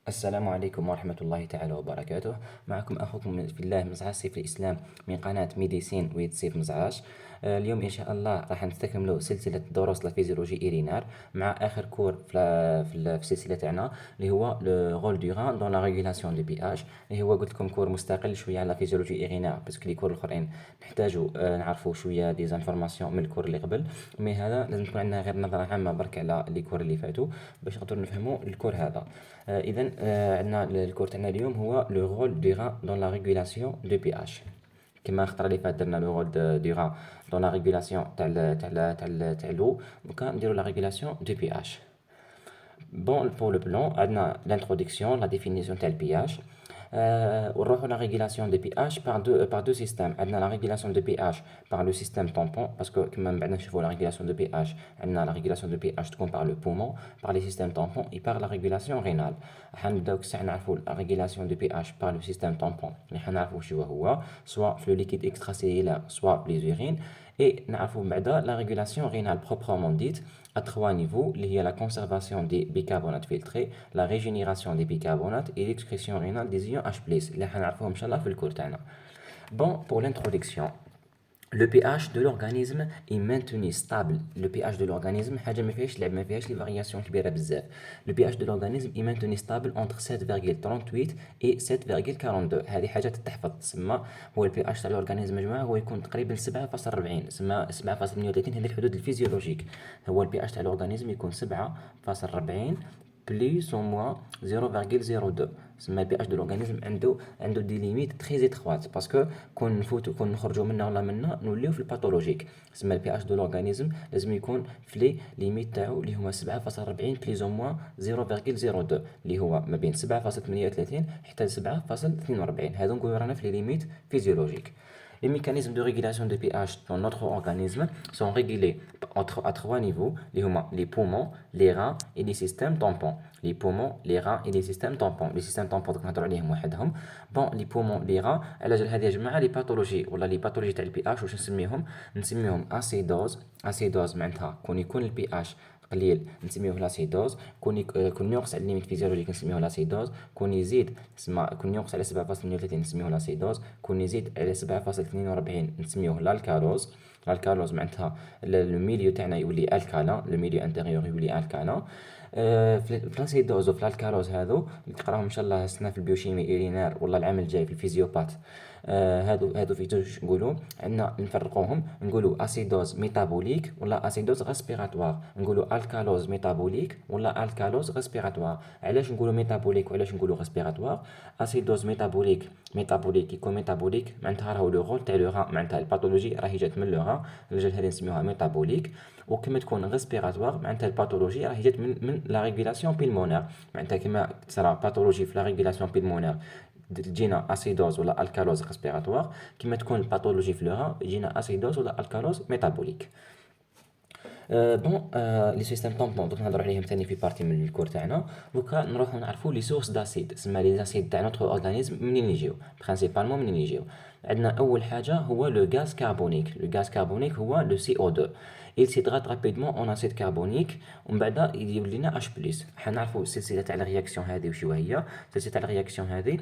السلام عليكم ورحمة الله تعالى وبركاته. معكم أخوكم في الله مزعاج سيف الإسلام من قناة ميديسين ويد سيف مزعاج. اليوم إن شاء الله راح نستكملوا سلسلة دروس الفيزيولوجي إيرينار مع آخر كور في السلسلة تاعنا اللي هو لو رول دو غان دون لا ريغولاسيون دو بي اش، اللي هو قلت لكم كور مستقل شوية على فيزيولوجي إيرينار، باسكو لي كور الآخرين نحتاجوا نعرفوا شوية دي زانفورماسيون من الكور اللي قبل. مي هذا لازم تكون عندنا غير نظرة عامة برك على لي كور اللي فاتوا باش نقدروا نفهموا الكور هذا. اذا عندنا الكور تاعنا اليوم هو لو رول دو غان دون لا ريغولاسيون دو بي اش. كما الخطره اللي فاتت درنا لو رول دو غان دون لا ريغولاسيون تاع لو، دوكا نديرو لا ريغولاسيون دو بي اش. Bon, pour le plan, on a l'introduction, la définition tel pH. On reprend la régulation de pH par deux systèmes. On a la régulation de pH par le système tampon, parce que même maintenant, la régulation de pH, on a la régulation de pH par le poumon, par les systèmes tampons et par la régulation rénale. Donc, on a la régulation de pH par le système tampon, soit le liquide extracellulaire, soit les urines. Et on a la régulation rénale proprement dite à trois niveaux, il y a la conservation des bicarbonates filtrés, la régénération des bicarbonates et l'excrétion rénale des ions H+, اللي حنعرفوهم إن شاء الله في الكور تاعنا. Bon, pour l'introduction, le pH de l'organisme est maintenu stable. Le pH de l'organisme حاجة ما فيهاش لعب، ما فيهاش لي فارياسيون كبيرة بزاف. Le pH de l'organisme est maintenu stable entre 7,38 et 7,42. هذه حاجة تتحفظ، تسمى هو ال pH تاع الأورغانيزم يا جماعة هو يكون تقريبا 7.40، تسمى 7.38 هذه الحدود الفيزيولوجيك. هو ال pH تاع الأورغانيزم يكون 7.40 بليس او موان 0.02. تسمى البي اش دو لورغانيزم عنده دي ليميت تري اتخوات، باسكو كون نخرجوا منها ولا منها نوليو في الباثولوجيك. تسمى البي اش دو لورغانيزم لازم يكون في لي ليميت تاعو اللي هما 7.40 بليس او موان 0.02، اللي هو ما بين 7.38 حتى 7.42. هذو نقولوا رانا في لي ليميت فيزيولوجيك. Les mécanismes de régulation de pH dans notre organisme sont régulés à trois niveaux, les poumons, les reins et les systèmes tampons. Les poumons, les reins et les systèmes tampons. Les systèmes tampons نهضروا عليهم وحدهم. Bon, les poumons, les reins، على جال هذه يا جماعة لي باثولوجي ولا لي باثولوجي تاع البي اش واش نسميهم اسيدوز معناتها كون يكون البي اش قليل نسميوه لاسيدوز، كون ينقص على الليميت فيزيولوجيك نسميوه لاسيدوز، كون يزيد كون ينقص على 7.32 نسميوه لاسيدوز، كون يزيد على 7.42 نسميوه لالكالوز. الكالوز معناتها الميليو تاعنا يولي الكالان، الميليو انتيريور يولي الكالان. في الاسيدوز وفي الكالوز هذو تقراهم ان شاء الله السنه في البيوشيمي ايرينار ولا العام الجاي في الفيزيوبات. هادو في جوج نقولوا عندنا نفرقوهم، نقولوا اسيدوز ميتابوليك ولا اسيدوز ريسبيراتوار، نقولوا الكالوز ميتابوليك ولا الكالوز ريسبيراتوار. علاش نقولوا ميتابوليك وعلاش نقولوا ريسبيراتوار؟ اسيدوز ميتابوليك يكون ميتابوليك معناتها راهو لو رول تاع لو ران، معناتها الباثولوجي راهي جات من لو ران، الرجال هذه نسميوها ميتابوليك. وكما تكون ريسبيراتوار معناتها الباثولوجي راهي جات من لا ريغولاسيون بيلمونير، معناتها كما تصرا باثولوجي في لا ريغولاسيون بيلمونير تجينا اسيدوز ولا الكالوز ريسبيراتوار، كيما تكون الباثولوجي في لو يجينا اسيدوز ولا الكالوز ميتابوليك. بون لي سيستيم طومبون دوك نهضروا عليهم ثاني في بارتي من الكور تاعنا. دوكا نروحو نعرفوا لي سورس داسيد، تسمى لي زاسيد تاع نوتر اورغانيزم منين يجيو، برينسيبالمون منين يجيو. عندنا اول حاجه هو لو غاز كاربونيك. لو غاز كاربونيك هو لو CO2. il s'hydrate rapidement en acide carbonique ومن بعد يجيب لنا H+. حنعرفوا السلسله تاع الرياكسيون هذه وشو هي. السلسله تاع الرياكسيون هذه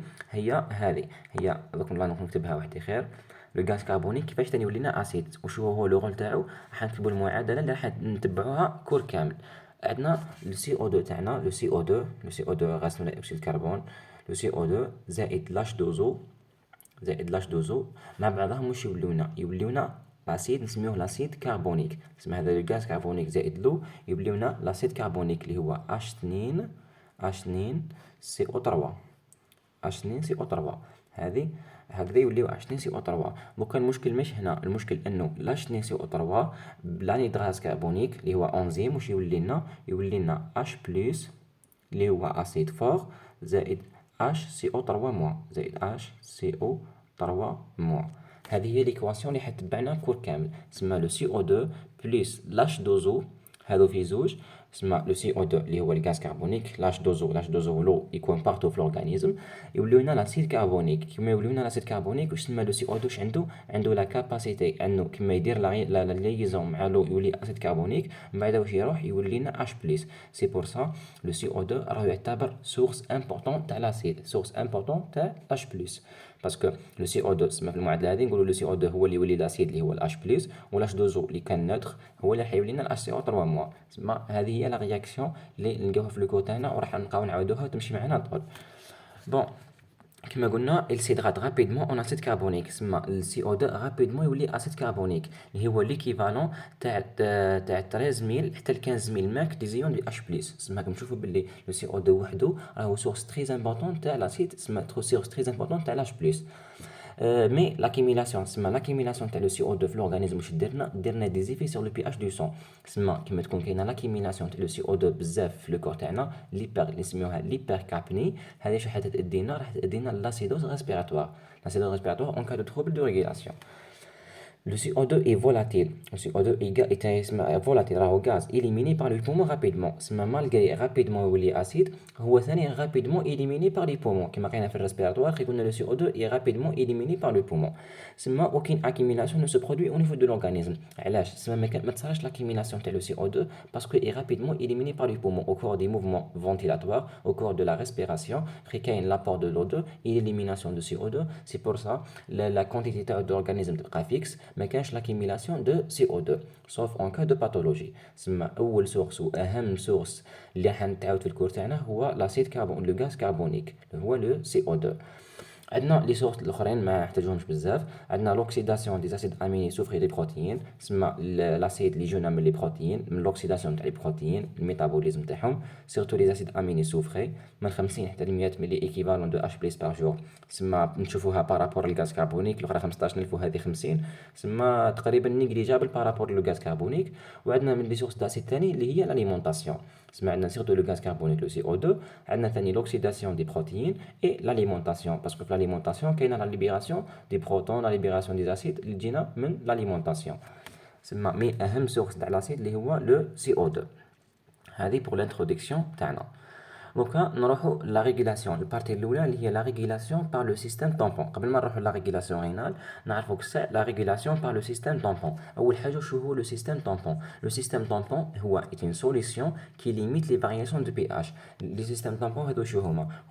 دوك والله نكتبها وحدي خير. لو غاز كاربونيك كيفاش تاني يولينا اسيد، وشو هو لو رول تاعو، راح نكتبوا المعادله اللي راح نتبعوها كور كامل. عندنا لو سي او 2 تاعنا، لو سي او 2 غاز ثاني اكسيد الكربون، لو سي او 2 زائد لاش دوزو مع بعضهم واش يوليونا لاسيد نسميوه لاسيد كربونيك. اسمه هذا لو غاز كربونيك زائد لو يوليونا لاسيد كربونيك اللي هو H2 CO3. هذه هكذا يوليو H2CO3. دوكا المشكل مش هنا، المشكل انه H2CO3 بلا نيدغاز كربونيك اللي هو انزيم واش يولي لنا H+ اللي هو اسيد فور زائد HCO3-. هذه هي ليكواسيون اللي حتبعنا كور كامل، تسمى لو CO2 بلس لاش دوزو، هذو في زوج تسمى لو سي او 2 اللي هو الغاز كربونيك لاش دوزو لو يكون بارتو في الاورغانيزم، يوليو لنا لاسيد كربونيك. كيما يوليو لنا لاسيد كربونيك واش تسمى لو سي او 2 واش عنده لا كاباسيتي انه كيما يدير لا ليزون مع لو يولي اسيد كربونيك، من بعد واش يروح يولي لنا اش بلس. سي بور سا لو سي او 2 راه يعتبر سورس امبورطون تاع لاسيد، سورس امبورطون تاع اش بلس. باسكو لو سي او 2 تسمى في المعادله هذه نقولوا لو سي او 2 هو اللي يولي لاسيد اللي هو الاش بلس، ولاش دوزو اللي كان نوتر هو اللي حيولي لنا الاش سي او 3 موا. تسمى هذه هي لا رياكسيون اللي نلقاوها في الكود تاعنا وراح نبقاو نعاودوها وتمشي معنا طول. بون كما قلنا il s'hydrate rapidement en acide carbonique، تسمى ال CO2 rapidement يولي اسيد كربونيك اللي هو ليكيفالون تاع 13000 حتى ل 15000 ماك ديزيون دي اش بلس. تسمى راكم تشوفوا باللي لو CO2 وحده راهو سورس تري امبورطون تاع لاسيد، تسمى سورس تري امبورطون تاع الاش بلس. مي لاكيميلاسيون تسمى لاكيميلاسيون تاع لو سي او 2 في الاورغانيزم واش درنا دي زيفي سور لو بي اش دو سون. تسمى كيما تكون كاينه لاكيميلاسيون تاع لو سي او 2 بزاف في لو كور تاعنا ليبر اللي نسميوها ليبر كابني، هذه شحال تدينا راح تدينا لاسيدوز ريسبيراتوار، لاسيدوز ريسبيراتوار اون كا دو تروبل دو ريغولاسيون. Le CO2 est volatile. Le CO2 est volatile, راهو gaz éliminé par les poumons rapidement. سما malgré rapidement يولي acide هو ثاني rapidement éliminé par les poumons. كما قلنا في الريسبيراتوار كي قلنا le CO2 est rapidement éliminé par le poumon. سما aucune accumulation ne se produit au niveau de l'organisme. علاش؟ سما ما تصراش l'accumulation تاع le CO2 parce que est rapidement éliminé par les poumons au cours des mouvements ventilatoires, au cours de la respiration. كي كاين l'apport de l'O2 et l'élimination de CO2. C'est pour ça la quantité de l'organisme تبقى fixe. ما كانش لاكيميلاسيون دو سي او 2 سوف اون كا دو باثولوجي. تسمى اول سورس واهم سورس اللي حنتعاود في الكور تاعنا هو لاسيد كربون لو غاز كربونيك هو لو سي او 2. عندنا لي سورس الاخرين ما نحتاجوهمش بزاف. عندنا لوكسيداسيون دي اسيد اميني سوفري لي بروتيين، تسمى لاسيد اللي يجونا من لي بروتيين، من لوكسيداسيون تاع لي بروتيين الميتابوليزم تاعهم، سيرتو لي اسيد اميني سوفري من 50 حتى ل 100 ملي ايكيفالون دو اش بلس بار جور. تسمى نشوفوها بارابور للغاز كربونيك الاخرى 15000 وهذه 50، تسمى تقريبا نيجليجابل بارابور لو غاز كربونيك. وعندنا من لي سورس داسيد ثاني اللي هي لاليمونطاسيون، تسمى عندنا سيرتو لو غاز كربونيك لو سي او 2، عندنا ثاني لوكسيداسيون دي بروتيين اي لاليمونطاسيون باسكو في l'alimentation كاينه لا ليبيراسيون دي بروتون لا ليبيراسيون دي اسيد اللي تجينا من l'alimentation. تسمى مي اهم سورس تاع لاسيد اللي هو لو سي او 2. هذه بور لانتروداكسيون تاعنا. دوكا نروحو لا ريغولاسيون، البارتي الاولى اللي هي لا ريغولاسيون بار لو سيستيم طامبون. قبل ما نروحو لا ريغولاسيون رينال نعرفو كسا لا ريغولاسيون بار لو سيستيم طامبون. اول حاجه شو هو لو سيستيم طامبون؟ لو سيستيم طامبون هو اون سوليسيون كي ليميت لي فارياسيون دو بي اش. لي سيستيم طامبون هادو شو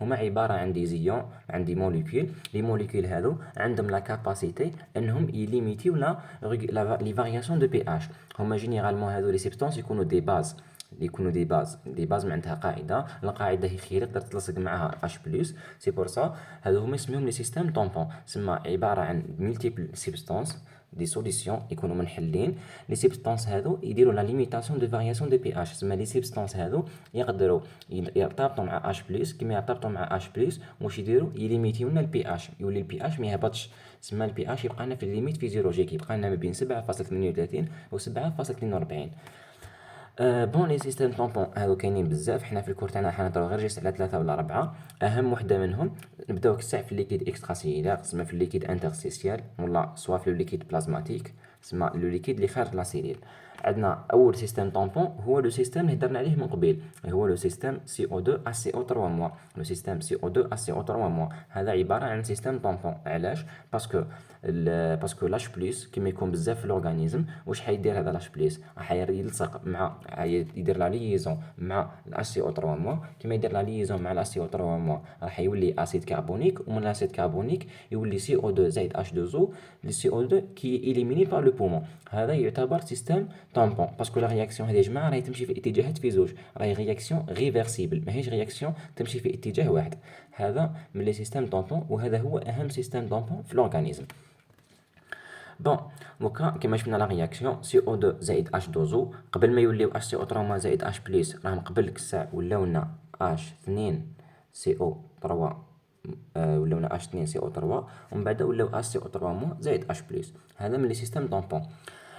هما عباره عن دي زيون، عن دي موليكول. لي موليكول هادو عندهم لا كاباسيتي انهم يليميتيو لي فارياسيون دو بي اش. هما جينيرالمون هادو لي سبستانس يكونوا دي باز، يكونوا دي باز معناتها قاعده، القاعده هي خير تقدر تلصق معها اش بلس. سي بور سا هادو هما اسمهم لي سيستيم طامبون، تسمى عباره عن ملتيبل سبستانس دي سوليسيون يكونوا منحلين. لي سبستانس هادو يديروا لا ليميتاسيون دو فارياسيون دو بي اش. تسمى لي سبستانس هادو يقدروا يرتبطوا مع اش بلس، كيما يرتبطوا مع اش بلس واش يديروا يليميتيو لنا البي اش، يولي البي اش ما يهبطش. تسمى البي اش يبقى لنا في الليميت فيزيولوجيك، يبقى لنا ما بين 7.38 و 7.42. بون لي سيستيم طامبون هادو كاينين بزاف، حنا في الكور تاعنا حنهضروا غير جيست على 3 ولا 4. اهم وحده منهم نبداو كساع في الليكيد اكسترا سيلولار، تسمى في الليكيد انترستيسيال ولا سوا في الليكيد بلازماتيك، تسمى لو ليكيد اللي خارج لا سيلول. عندنا اول سيستيم طامبون هو لو سيستيم اللي هضرنا عليه من قبيل، هو لو سيستيم سي او 2 ا سي او 3 موا. لو سيستيم سي او 2 ا سي او 3 موا هذا عباره عن سيستيم طامبون. علاش؟ باسكو لاش بلس كيما يكون بزاف في الاورغانيزم واش حيدير هذا لاش بلس؟ راح يلصق مع يدير لا ليزون مع الاش سي او 3 موا. كيما يدير لا ليزون مع الاش سي او 3 موا راح يولي اسيد كربونيك، ومن الاسيد كربونيك يولي سي او 2 زائد اش 2 او، لي سي او 2 كي إليميني بار لو بومون. هذا يعتبر سيستيم طامبون باسكو لا رياكسيون هذه يا جماعه راهي تمشي في اتجاهات في زوج، راهي رياكسيون ريفرسيبل ماهيش رياكسيون تمشي في اتجاه واحد. هذا من لي سيستيم طامبون وهذا هو اهم سيستيم طامبون في الاورغانيزم. بون دوكا كيما شفنا لا رياكسيون سي او 2 زائد اش 2 او قبل ما يوليو اش سي او 3 زائد اش بلس راهم قبل كساع ولاونا اش 2 سي او 3 ولاونا اش 2 سي او 3 ومن بعد ولاو اش سي او 3 زائد اش بلس. هذا من لي سيستيم طامبون.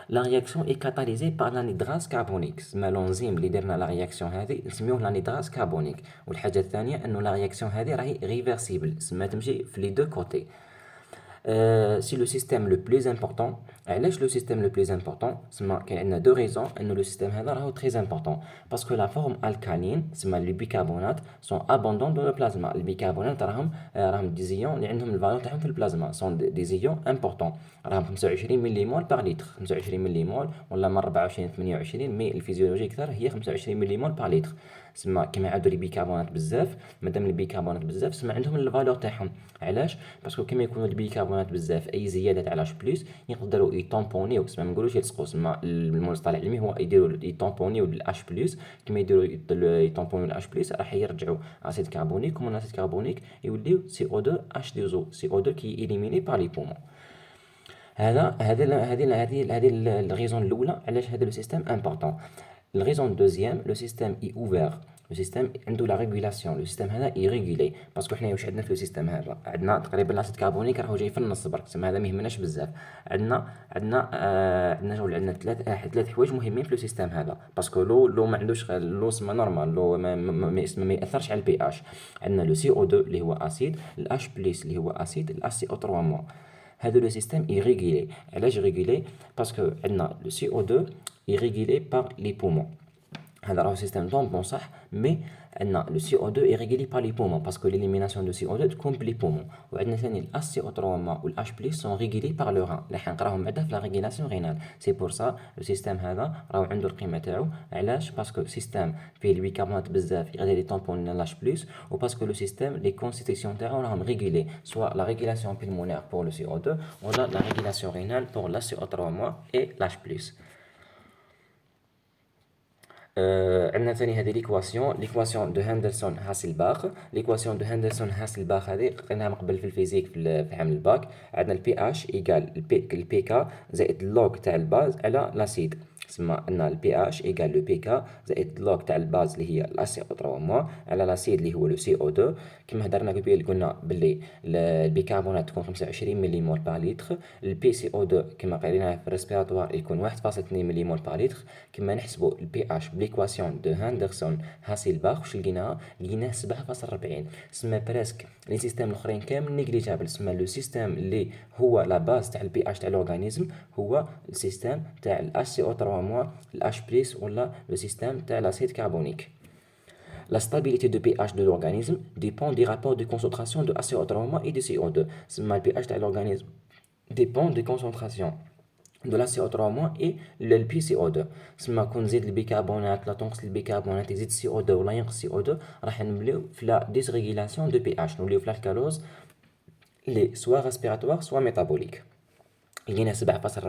لا رياكسيون اي كاتاليزي بار لانيدراز كربونيك، تسمى لونزيم اللي درنا لا رياكسيون هذه نسميوه لانيدراز كربونيك. والحاجه الثانيه انه لا رياكسيون هذه راهي ريفرسيبل، تسمى تمشي في لي دو كوتي. c'est le système le plus important. علاش le système le plus important سما كاين عندنا deux raisons انه le système هذا راهو très important parce que la forme alcaline سما les bicarbonates sont abondants dans le plasma. البيكربونات راهم دي زيون اللي عندهم الفالور تاعهم في البلازما sont des زيون importants راهم 25 ملي مول بار لتر 25 ملي مول ولا من 24 28 مي الفيزيولوجي اكثر هي 25 ملي مول بار لتر سما كيما عندو لي بيكربونات بزاف مادام لي بيكربونات بزاف سما عندهم الفالور تاعهم علاش باسكو كيما يكونوا لي بيكربونات بزاف اي زياده تاع الاش بلس يقدروا يطومبونيو سما ما نقولوش يلصقوا سما المصطلح العلمي هو يديروا يطومبونيو الاش بلس كيما يديروا يطومبونيو الاش بلس راح يرجعوا اسيد كربونيك ومن اسيد كربونيك يوليو سي او 2 اش 2 او سي او 2 كي إليميني بار لي بومون هذه الريزون الاولى علاش هذا لو سيستيم امبورطون. الريزون دوزيام لو سيستيم اي اوفير لو سيستيم عنده لا ريغولاسيون لو سيستيم هذا يريغولي باسكو حنايا واش عندنا في لو سيستيم هذا عندنا تقريبا لاسيد كربونيك راهو جاي في النص برك تسمى هذا ما يهمناش بزاف عندنا ثلاث حوايج مهمين في لو سيستيم هذا باسكو لو ما عندوش لو سما نورمال لو ما ياثرش على البي اش عندنا لو سي او 2 اللي هو اسيد الاش بلس اللي هو اسيد الاش سي او 3 مو هذا لو سيستيم يريغولي علاش يريغولي باسكو عندنا لو سي او 2 يريغولي بار لي بومون هذا راهو سيستيم طومبون صح مي عندنا لو سي او 2 يريغولي بار لي بومون باسكو ليليميناسيون دو سي او 2 تكون بلي بومون وعندنا ثاني الاس سي او 3 ما والاش بلس سون ريغولي بار لو ران اللي حنقراهم بعدا في لا ريغولاسيون رينال سي بور سا لو سيستيم هذا راهو عنده القيمه تاعو علاش باسكو سيستيم فيه البيكربونات بزاف يقدر يطومبون الاش بلس وباسكو لو سيستيم لي كونستيتيسيون تاعو راهم ريغولي سوا لا ريغولاسيون بيلمونير بور لو سي او 2 ولا لا ريغولاسيون رينال بور لا سي او 3 ما اي لاش بلس. عندنا ثاني هذه ليكواسيون دو هاندرسون هاسلباخ ليكواسيون دو هاندرسون هاسلباخ هذه قريناها من قبل في الفيزيك في عام الباك عندنا البي اش ايكال البي كا زائد اللوغ تاع الباز على لاسيد تسمى ان البي اش ايكال لو بي كا زائد اللوغ تاع الباز اللي هي لا سي او 3 موا على لاسيد اللي هو لو سي او 2 كما هضرنا قبيل قلنا باللي البيكربونات تكون 25 ملي مول بار لتر البي سي او 2 كما قريناها في الريسبيراتوار يكون 1.2 ملي مول بار لتر كما نحسبوا البي اش بليكواسيون دو هاندرسون هاسلباخ واش لقيناها 7.40 سما بريسك لي سيستيم الاخرين كامل نيجليجابل سما لو سيستيم اللي هو لا باز تاع البي اش تاع الاورغانيزم هو السيستيم تاع الاش سي او 3 موا الاش بلس ولا لو سيستيم تاع لاسيد كربونيك. La stabilité de pH de l'organisme dépend des rapports de concentration de HCO3 et de CO2. Le pH de l'organisme dépend des concentrations de la CO3 et le PCO2. سما كون نزيد البيكربونات لا تنقص البيكربونات يزيد CO2 ولا ينقص CO2 راح نوليو في لا ديسريغيلاسيون دو pH نوليو في الكالوز لي سوا ريسبيراتوار سوا ميتابوليك. لقينا 7.40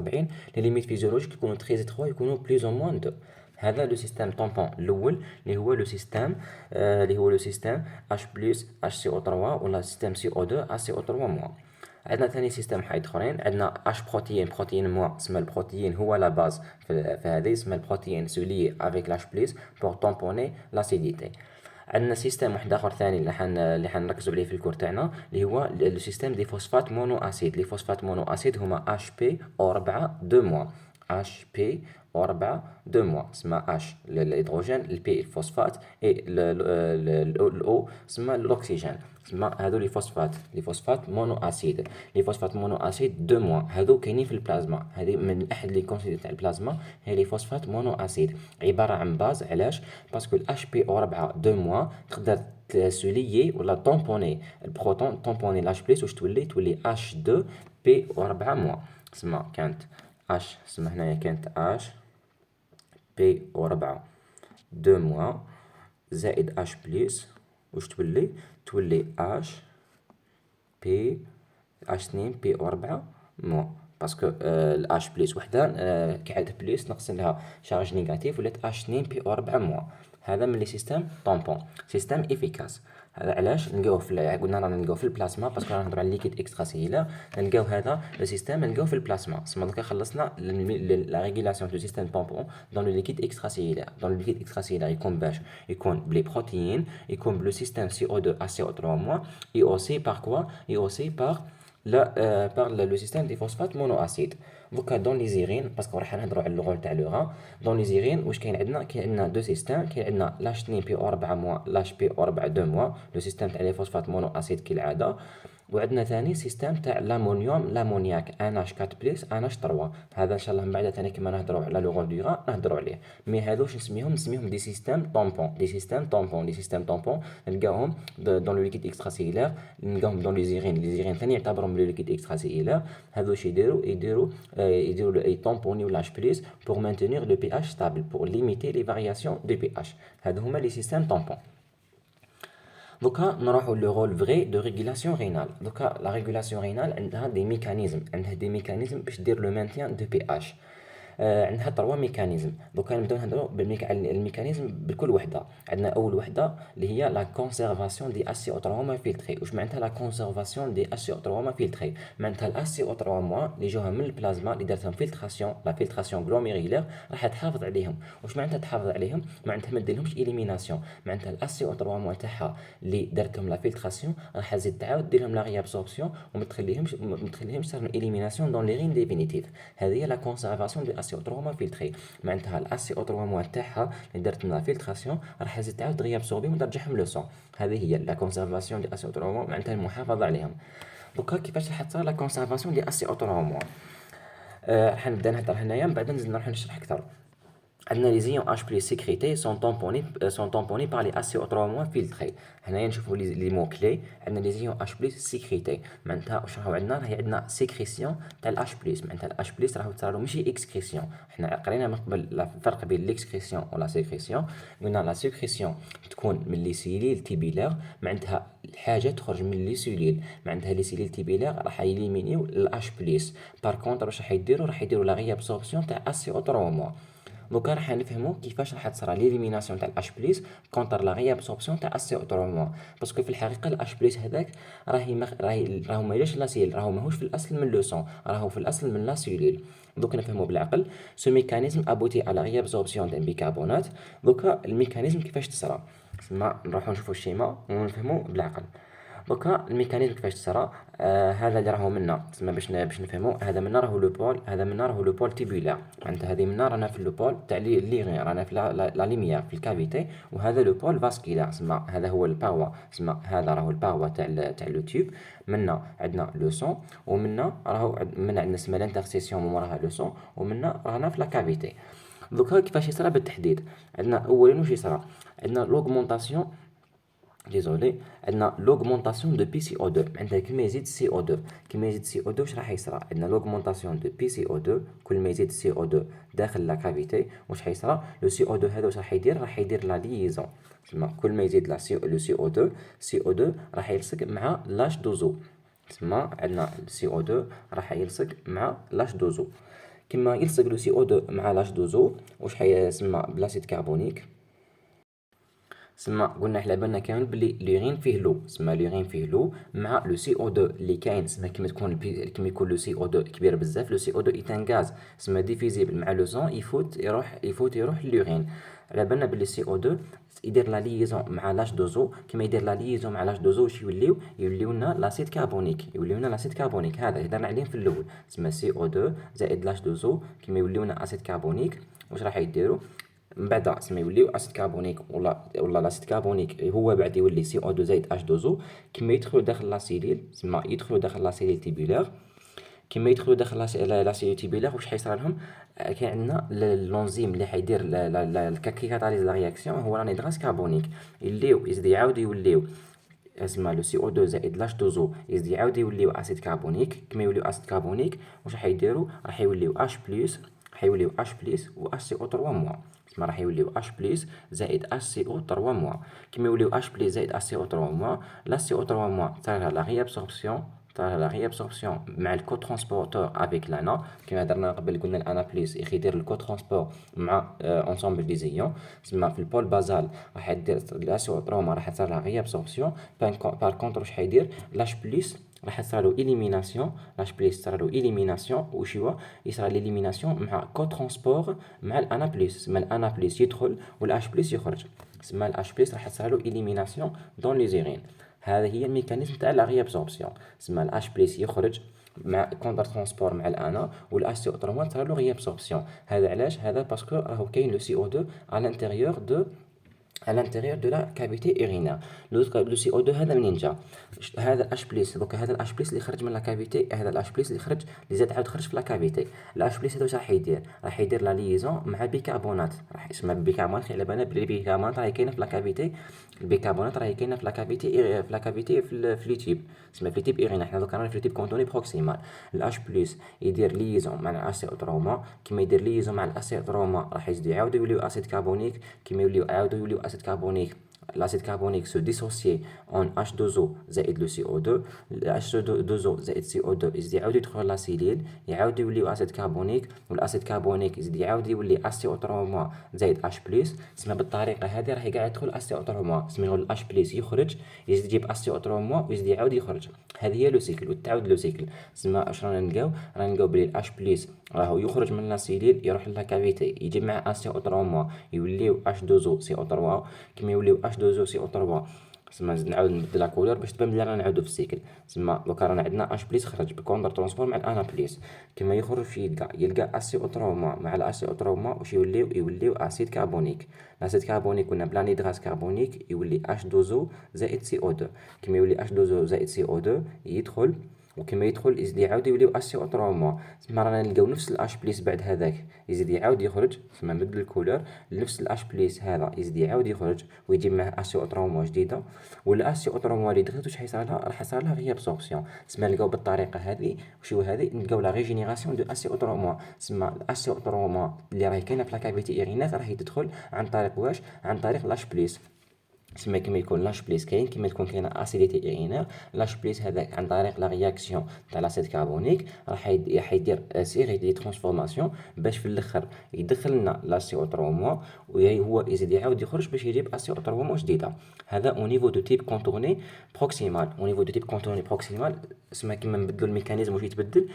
لي ليميت فيزيولوجيك يكونوا 13 يكونوا بلوز او موان 2. هذا لو سيستيم طومبون الاول اللي هو لو سيستيم اش بلس اش سي او 3 ولا سيستيم سي او 2 اش سي او 3 موا. عندنا ثاني سيستيم حايد اخرين عندنا اش بروتين موا اسمه البروتين هو لا باز في هذه اسمه البروتين سولي افيك لاش بلس بور طومبوني لاسيديتي. عندنا سيستم واحد اخر ثاني اللي حنركزوا عليه في الكور تاعنا اللي هو لو سيستيم دي فوسفات مونو اسيد. لي فوسفات مونو اسيد هما اش بي او 4 2 موا اش بي او 4 2 موا اسمها اش الهيدروجين البي الفوسفات اي الاو اسمها الاكسجين اسمها هذو لي فوسفات مونو اسيد. لي فوسفات مونو اسيد 2 موا هذو كاينين في البلازما هذه من احد لي كونسيدي تاع البلازما هي لي فوسفات مونو اسيد عباره عن باز علاش باسكو الاش بي او 4 2 موا تقدر سوليي ولا طومبوني البروتون طومبوني لاش بلس واش تولي اش 2 بي او 4 موا اسمها كانت اش اسمها هنايا كانت اش بي او 4 2 موا زائد اش بلس واش تولي اش بي اش 2 بي او 4 موا باسكو الاش بلس وحده كي عاد بلس نقص لها شارج نيجاتيف ولات اش 2 بي او 4 موا. هذا من لي سيستيم طومبون سيستيم افيكاس. هذا علاش نلقاوه قلنا رانا نلقاوه في البلازما باسكو رانا نهضروا على ليكيد اكسترا سيلولار نلقاو هذا لو سيستيم نلقاوه في البلازما سما دوكا خلصنا لا ريغولاسيون دو سيستيم طومبون دون لو ليكيد اكسترا سيلولار. دون لو ليكيد اكسترا سيلولار يكون باش يكون بلي بروتيين يكون بلو سيستيم سي او 2 ا سي او 3 موا اي اوسي بار كوا اي اوسي بار le système des phosphates monoacides. دوكا دون لي زيغين باسكو راح نهضروا على الرول تاع لو غا. دون لي زيغين واش كاين عندنا؟ كاين عندنا دو سيستيم، كاين عندنا لاش 2 بي او 4 موا، لاش بي او 4 2 موا، لو سيستيم تاع لي فوسفات مونو اسيد كالعاده. وعندنا ثاني سيستيم تاع لامونيوم لامونياك ان اش 4 بلس ان اش 3. هذا ان شاء الله من بعد ثاني كيما نهضروا على لو رول دو غا نهضروا عليه. مي هذوش نسميهم دي سيستيم طومبون، دي سيستيم طومبون، دي سيستيم طومبون نلقاوهم دون لو ليكيد اكسترا سيلولار، نلقاوهم دون لي زيغين، لي زيغين ثاني يعتبرهم لو ليكيد اكسترا سيلولار. هذوش يديروا يطومبونيو لاش بلس pour maintenir le pH stable, pour limiter les variations de pH. هادو هما لي سيستيم طومبون. دوكا نروحوا لو رول فغي دو ريغولاسيون رينال. دوكا لا ريغولاسيون رينال عندها دي ميكانيزم، باش دير لو مانتيان دو بي اش. عندها 3 ميكانيزم. دوكا نبداو نهضروا على الميكانيزم بكل وحده. عندنا اول وحده اللي هي لا كونسيرفاسيون دي اسي او 3 موا فيلتري. واش معناتها لا كونسيرفاسيون دي اسي او 3 موا فيلتري؟ معناتها الاسي او 3 موا اللي جوها من البلازما اللي دارتهم فيلتراسيون، لا فيلتراسيون غلوميريلير، راح تحافظ عليهم. واش معناتها تحافظ عليهم؟ معناتها ما ديرلهمش اليميناسيون. معناتها الاسي او 3 موا تاعها اللي دارتهم لا فيلتراسيون راح تزيد تعاود دير لهم لا ريابسوربسيون وما تخليهمش صار اليميناسيون دون لي رين ديفينيتيف. هذه هي لا كونسيرفاسيون دي اسي او 3 موا فيلتري. معناتها الاسي او 3 موا تاعها اللي درت لنا فيلتراسيون راح تزيد تعاود ريابسوربي وترجعهم لو سون. هذه هي لا كونسيرفاسيون دي اسي او 3 موا، معناتها المحافظه عليهم. دوكا كيفاش راح تصير لا كونسيرفاسيون دي اسي او 3 موا؟ راح نبدا نهضر هنايا من بعد نزيد نروح نشرح اكثر. عندنا لي زيون H plus sécrétés sont tamponnés par les ACO3- filtrés. هنايا نشوفوا لي مو كلي. عندنا لي زيون H plus sécrétés معناتها واش راهو عندنا؟ راهي عندنا سيكريسيون تاع الH plus. معناتها الH plus راهو تصارو ماشي اكسكريسيون. حنا قرينا من قبل الفرق بين ليكسكريسيون ولا سيكريسيون. قلنا لا سيكريسيون تكون من لي سيليل تيبيلير، معناتها الحاجه تخرج من لي سيليل. معناتها لي سيليل تيبيلير راح يليمينيو الH plus. بار كونطر واش راح يديروا لا ريابسوربسيون تاع ACO3. دوكا راح نفهموا كيفاش راح تصرا ليليميناسيون تاع الاش بليس كونتر لا ريابسوربسيون تاع السي او 3 باسكو في الحقيقه الاش بليس هذاك راهو ما جاش لا سيل، راهو ماهوش في الاصل من لو سون، راهو في الاصل من لا سيلول. دوك نفهموا بالعقل. سو ميكانيزم ابوتي على ريابسوربسيون تاع بيكربونات. دوكا الميكانيزم كيفاش تصرا؟ تسمى نروحوا نشوفوا الشيما ونفهموا بالعقل. دوكا الميكانيزم كيفاش تصرا؟ هذا اللي راهو منا تسمى باش نفهموا. هذا منا راهو لو بول، هذا منا راهو لو بول تيبولار. معناتها هذه منا رانا في لو بول تاع لي رانا في لا ليميير في الكافيتي، وهذا لو بول فاسكيلار تسمى هذا هو الباروا. تسمى هذا راهو الباروا تاع لو تيوب. منا عندنا لو سون، ومنا راهو منا عندنا اسمها لانترسيسيون موراها لو سون، ومنا رانا في لا كافيتي. دوكا كيفاش يصرا بالتحديد؟ عندنا اولا واش يصرا؟ عندنا لوغمونطاسيون عندنا لوغمونطاسيون دو بي سي او 2. معناتها كل ما يزيد سي او 2، كل ما يزيد سي او 2 واش راح يصرى؟ عندنا لوغمونطاسيون دو بي سي او 2. كل ما يزيد سي او 2 داخل لا كافيتي واش حيصرى؟ لو سي او 2 هذا واش راح يدير؟ راح يدير لا ليزون. تسمى كل ما يزيد لو سي او 2، سي او 2 راح يلصق مع لاش دوزو. تسمى عندنا السي او 2 راح يلصق مع لاش دوزو. كما يلصق لو سي او 2 مع لاش دوزو واش حيسمى بلاسيد كربونيك. سما قلنا على بالنا كامل بلي لورين فيه لو. سما لورين فيه لو مع لو سي او 2 اللي كاين. سما كيما يكون لو سي او 2 كبير بزاف، لو سي او 2 ايتان غاز سما ديفيزيبل مع لو زون يفوت لورين. على بالنا بلي سي او 2 يدير لا ليزون مع لاش دوزو. كيما يدير لا ليزون مع لاش دوزو واش يوليونا لاسيد كربونيك. هذا هضرنا عليه في الاول. سما سي او 2 زائد لاش دوزو كيما يوليونا اسيد كربونيك واش راح يديروا من بعد؟ سما يوليو اسيد كربونيك ولا لاسيد كربونيك هو بعد يولي سي او 2 زائد اش دوزو. كيما يدخلوا داخل لا سيليل، سما يدخلوا داخل لا سيليل تيبولار. كيما يدخلوا داخل لا سيليل تيبولار واش حيصرى لهم؟ كاين عندنا الانزيم اللي حيدير كي كاتاليز لا رياكسيون هو الانيدراز كربونيك. يزيد يعاود يوليو اسمها لو سي او 2 زائد لاش دوزو يزيد يعاود يوليو اسيد كربونيك. كيما يوليو اسيد كربونيك واش حيديروا؟ راح يوليو اش بلس، حيوليو اش بلس و اش سي او 3 موا. تسمى راح يوليو اش بلس زائد اش سي او 3 موا. كيما يوليو اش بلس زائد اش سي او 3 موا، لا سي او 3 موا صار لا ريابسوربسيون مع الكو ترانسبورتور افيك لانا. كيما هضرنا قبل قلنا الانا بلس يدير الكو ترانسبور مع انصومبل دي زيون. تسمى في البول بازال راح يدير لا سي او 3 موا راح تصير لا ريابسوربسيون. بار كونتر واش حيدير؟ لاش بلس راح تصرالو إليميناسيون. لاش بليس تصرالو إليميناسيون وش هو؟ يصرى ليليميناسيون مع كو ترانسبور مع الأنا بليس. سما الأنا بليس يدخل والأش بليس يخرج. سما الأش بليس راح تصرالو إليميناسيون دون لي زيرين. هذه هي الميكانيزم تاع لا ريابسوربسيون. سما الأش بليس يخرج مع كونتر ترونسبور مع الانا، والاش سي او 3 صار له ريابسوربسيون. هذا علاش؟ هذا باسكو راهو كاين لو سي او 2 à l'intérieur de la cavité urinaire. Le CO2 هذا منين جا؟ هذا H بليس، دوك هذا الH بليس اللي خرج من لا كافيتي، هذا الH بليس اللي خرج اللي زاد عاود خرج في لا كافيتي. الH بليس هذا واش راح يدير؟ راح يدير لا ليزون مع بيكربونات، راح يسمى بيكربونات. على بالنا بلي البيكربونات راهي كاينه في لا كافيتي، البيكربونات راهي كاينه في لا كافيتي، في لا كافيتي في لي تيب، تسمى في لي تيب urinaire. حنا دوكا رانا في لي تيب كونتوني بروكسيمال. الH بليس يدير ليزون مع الH سي او 3، كيما يدير ليزون مع الH سي او 3 راح يزيد يعاودوا يوليو اسيد كربونيك، كيما يعاودوا يوليو اسيد كربونيك l'acide carbonique se dissocier en H2O زائد le CO2. H2O زائد CO2 يزيد يعاود يدخل لاسيلين، يعاود يوليو اسيد كربونيك، والاسيد كربونيك يزيد يعاود يولي HCO3 زائد H بلس. تسمى بالطريقه هذه راح يقعد يدخل HCO3، تسمى يقول H بلس يخرج، يزيد يجيب HCO3 ويزيد يعاود يخرج. هذه هي لو سيكل وتعاود لو سيكل. تسمى اش رانا نلقاو؟ رانا نلقاو بلي H بلس راهو يخرج من لاسيلين يروح للا كافيتي، يجي مع HCO3 يوليو H2O CO3، كيما يوليو H2O CO3 تسمى نزيد نعاود نبدل لا كولور باش تبان بلي رانا نعاودو في السيكل. تسمى دوكا رانا عندنا اش بليس خرج بكونتر ترونسفور مع الانا بليس، كيما يخرج في يلقى اسي او 3 مع الاسي او 3 واش يوليو اسيد كربونيك. الاسيد كربونيك قلنا بلا نيدغاز كربونيك يولي H2O زائد CO2، كيما يولي H2O زائد CO2 يدخل، وكما يدخل يزيد يعاود يوليو اسي او 3. تسمى رانا نلقاو نفس الاش بليس بعد هذاك يزيد يعاود يخرج، تسمى نبدل الكولور نفس الاش بليس هذا يزيد يعاود يخرج ويجي معاه اسي او 3 جديده، ولا اسي او 3 اللي دخلت واش حيصير لها؟ راح يصير لها ريابسوربسيون. تسمى نلقاو بالطريقه هذه وشو هذه نلقاو لا ريجينيراسيون دو اسي او 3. تسمى الاسي او 3 اللي راهي كاينه في لا كافيتي ايرينات راهي تدخل عن طريق واش؟ عن طريق الاش بليس. تسمى كيما يكون لاش بليس كاين، كيما تكون كاينه اسيديتي ايرينير، لاش بليس هذاك عن طريق لا رياكسيون تاع لاسيد كربونيك راح يدير سيري دي ترانسفورماسيون باش في الاخر يدخل لنا لا سي او 3 وهو يزيد يعاود يخرج باش يجيب اسي او 3 جديده. هذا او نيفو دو تيب كونتورني بروكسيمال. او نيفو دو تيب كونتورني بروكسيمال تسمى كيما نبدلو الميكانيزم واش يتبدل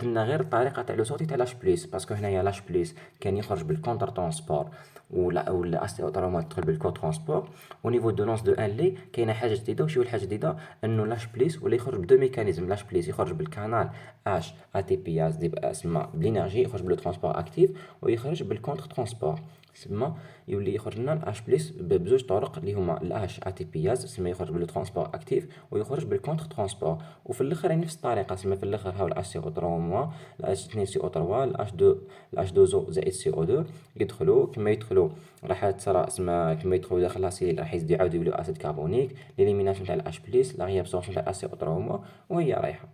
لنا غير الطريقه تاع لو سورتي تاع لاش بليس، باسكو هنايا لاش بليس كان يخرج بالكونتر ترانسبور ولا اسي او 3 تدخل بالكو ترانسبور. او نيفو دو لونس دو ان لي كاينه حاجه جديده. وشو الحاجه الجديده؟ انه لاش بليس ولا يخرج بدو ميكانيزم. لاش بليس يخرج بالكانال اش ا تي بي اس دي اسمى بالانرجي، يخرج بالو ترانسبور اكتيف، ويخرج بالكونتر ترانسبور تسمى يولي يخرج لنا الاش بليس بزوج طرق اللي هما الاش ا تي بي اس تسمى يخرج بالو ترانسبور اكتيف ويخرج بالكونتر ترانسبور. وفي الاخر نفس الطريقه تسمى في الاخر هاو الاش سي او 3 الاش 2 سي او 3 الاش 2 زو زائد سي او 2 يدخلوا. كما يدخلوا راح تصرى اسمها كما يدخلوا داخل لاسيل راح يزيد يعاودوا يوليو اسيد كربونيك، ليليميناسيون تاع الاش بليس، لا ريابسوربسيون تاع الاسي او 3 وهي رايحه.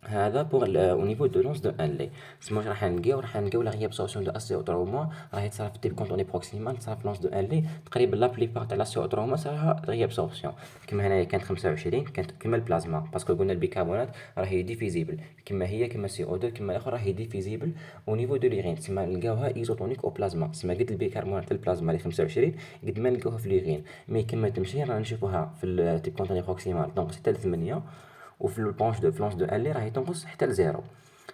هذا بوغ او نيفو دو لونس دو ان لي. تسمى واش راح نلقاو لا ريابسوربسيون دو اسي او 3 راهي تصرا في تيب كونتوني بروكسيمال، تصرا في لونس دو ان لي تقريبا لا بليبار تاع الاسي او 3 صراها ريابسوربسيون. كيما هنايا كانت 25 كانت كيما البلازما، باسكو قلنا البيكربونات راهي ديفيزيبل كيما هي كيما سي او 2 كيما الاخر راهي ديفيزيبل او نيفو دو ليغين. تسمى نلقاوها ايزوتونيك او بلازما، تسمى قد البيكربونات في البلازما اللي 25 قد ما نلقاوها في ليغين. مي كيما تمشي رانا نشوفوها في التيب كونتوني بروكسيمال دونك حتى ل 8، وفي البلانش دو فلونس دو ان لي راهي تنقص حتى لزيرو.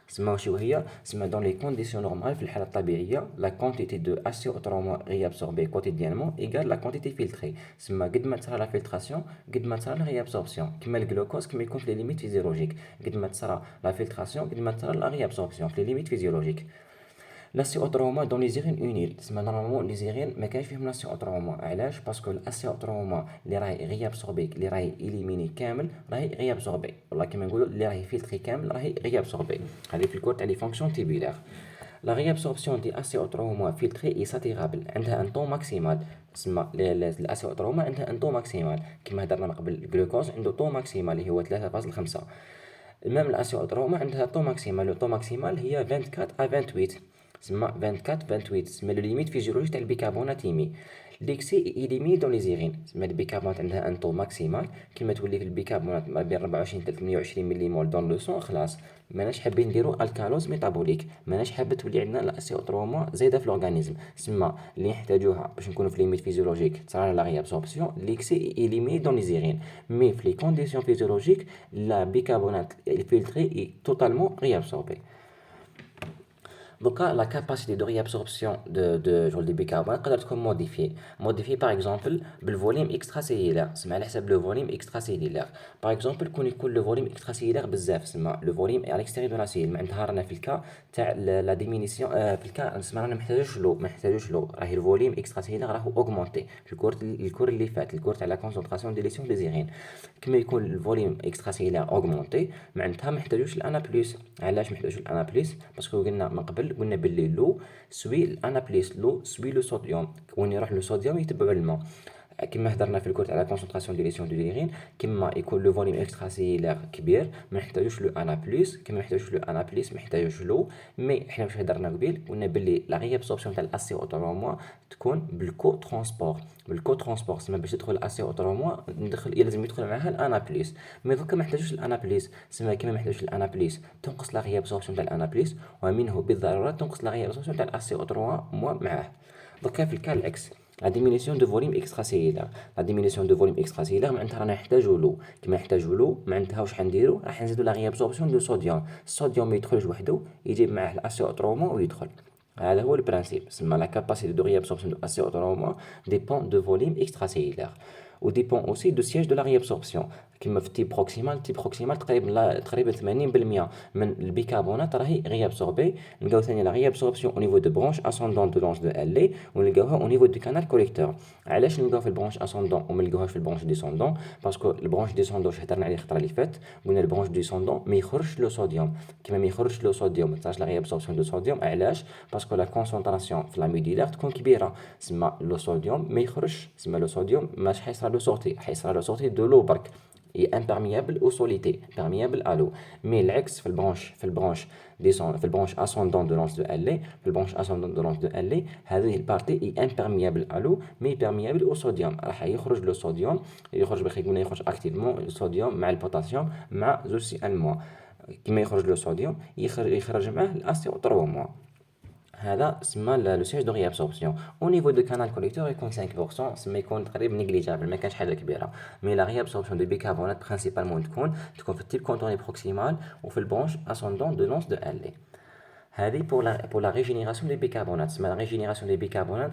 تسمى واش هي؟ تسمى دون لي كونديسيون نورمال في الحاله الطبيعيه لا كونتيتي دو اش سي او 3 ريابسوربي كوتيديانمون ايكال لا كونتيتي فيلتري. تسمى قد ما تصرى لا فلتراسيون قد ما تصرى لا ريابسوربسيون. كيما الجلوكوز كيما يكون في لي ليميت فيزيولوجيك قد ما تصرى لا فلتراسيون قد ما تصرى لا ريابسوربسيون في لي ليميت فيزيولوجيك. لاسي او 3 دون لي زيرين اونيل. تسمى نورمالمون لي زيرين ما كاينش فيهم لاسي او 3. علاش؟ باسكو الاسي او 3 اللي راهي ريابسوربي اللي راهي اليميني كامل راهي ريابسوربي، والله كيما نقولوا اللي راهي فيلتري كامل راهي ريابسوربي. هذه في الكور تاع لي فونكسيون تيبيلار. لا ريابسوربسيون دي اسي او 3 فيلتري اي ساتيرابل عندها ان طون ماكسيمال. تسمى الاسي او 3 عندها ان طون ماكسيمال كيما هضرنا من قبل الجلوكوز عنده طون ماكسيمال اللي هو 3.5. المهم الاسي او 3 عندها طون ماكسيمال، لو طون ماكسيمال هي 24 ا 28. تسمى 24 28 تسمى لو ليميت فيزيولوجي تاع البيكربونات يمي. ليكسي إليميني دون لي زيرين. تسمى البيكربونات عندها ان طون ماكسيمال كيما تولي في البيكربونات ما بين 24 حتى 28 مليمول دون لو سون خلاص. ماناش حابين نديرو الكالوز ميتابوليك، ماناش حابه تولي عندنا لا سي او 3 زايده في الاورغانيزم. تسمى اللي نحتاجوها باش نكونوا في ليميت فيزيولوجيك تصرى لا ريابسوربسيون ليكسي إليميني دون لي زيرين. مي في لي كونديسيون فيزيولوجيك لا بيكربونات الفلتري توتالمون ريابسوربي. دوكا لا كاباسيتي دو ريابسوربسيون دو جول دي بيكربونات تقدر تكون موديفي باغ اكزومبل بالفوليوم اكسترا سيلولار، سما على حساب لو فوليوم اكسترا سيلولار. باغ اكزومبل يكون لو فوليوم اكسترا سيلولار بزاف، سما لو فوليوم على الاكستيريور دو لا سيل، معناتها رانا في الكا تاع لا ديمينيسيون، في الكا سما رانا ما نحتاجوش لو راهي الفوليوم اكسترا سيلولار راهو اوغمونتي في الكور اللي فات، الكور تاع لا كونسونطراسيون دي ليسيون ديزيرين. كما يكون الفوليوم اكسترا سيلولار اوغمونتي معناتها ما نحتاجوش الانا بلس. علاش ما نحتاجوش الانا بلس؟ باسكو قلنا من قبل، قلنا باللي لو سوي الانا بلس، لو سوي لو صوديوم، وين يروح لو صوديوم يتبع الماء. كما هضرنا في الكورت على كونسونطراسيون دي ليسيون دو ليرين، كما يكون لو فوليوم اكسترا سيلولار كبير ما نحتاجوش لو انا بلس، كما ما نحتاجوش لو انا بلس ما نحتاجوش لو. مي حنا واش هضرنا قبيل، قلنا باللي لا ريابسوربسيون تاع الاسي اوتونوموا تكون بالكو ترونسبور، سما باش تدخل الاسي اوتونوموا لازم يدخل معاها الانا بلس. مي دوكا ما نحتاجوش الانا بلس، سما كما ما نحتاجوش الانا بلس تنقص لا ريابسوربسيون تاع الانا بلس، ومنه بالضروره تنقص لا ريابسوربسيون تاع الاسي اوتونوموا معاه. دوكا في الكال العكس، لا ديمينيسيون دو فوليوم اكسترا سيلولار، لا ديمينيسيون دو فوليوم اكسترا سيلولار معناتها رانا نحتاجو لو، كيما نحتاجو لو معناتها واش حنديرو، راح نزيدو لا ريابسوربسيون دو صوديوم، الصوديوم ما يدخلش وحده، يجيب معاه الاسي اوترومو ويدخل. هذا هو البرانسيب، سما لا كاباسيتي دو ريابسوربسيون دو اسي اوترومو ديبون دو فوليم اكسترا سيلولار، و ديبون اوسي دو سياج دو لا ريابسوربسيون. كيما في التيب بروكسيمال تقريبا 80% من البيكربونات راهي ريابسوربي. نلقاو ثاني لا ريابسوربسيون او نيفو دو برونش اسوندون دو لونش دو الي، ونلقاوها او نيفو دو كانال كوليكتور. علاش نلقاو في البرونش اسوندون وما نلقاوهاش في البرونش ديسوندون؟ باسكو البرونش ديسوندون واش هضرنا عليه الخطره اللي فات، قلنا البرونش ديسوندون ما يخرجش لو صوديوم، كيما ما يخرجش لو صوديوم ما تصراش لا ريابسوربسيون دو صوديوم. علاش؟ باسكو لا كونسونطراسيون في لا ميديلار تكون كبيره، سما لو صوديوم ما يخرجش، سما لو صوديوم ماش حيصرى لو سورتي، حيصرى لو سورتي دو لو برك، est imperméable aux solidités, perméable à l'eau. Mais l'ex في البرانش ascendant de l'anse de Halley, في البرانش ascendant de l'anse de Halley هذه البارتي est imperméable à l'eau mais perméable au sodium. راح يخرج لو صوديوم، يخرج بخي قلنا يخرج اكتيفمون الصوديوم مع البوتاسيوم مع زوج سي ان موا. كيما يخرج لو صوديوم يخرج معاه الاسيو 3 موا. هذا سما لو سياج دو ريابسوربسيون. او نيفو دو كانال كوليكتور يكون 5%، سما يكون تقريبا نيجليجابل، ما كانش حاجه كبيره. مي لا ريابسوربسيون دو بيكربونات برينسيبالمون تكون في التيب كونتوني بروكسيمال وفي البرونش اسوندون دو لونس دو الي. هذه بور لا ريجينيراسيون دي بيكربونات، سما لا ريجينيراسيون دي بيكربونات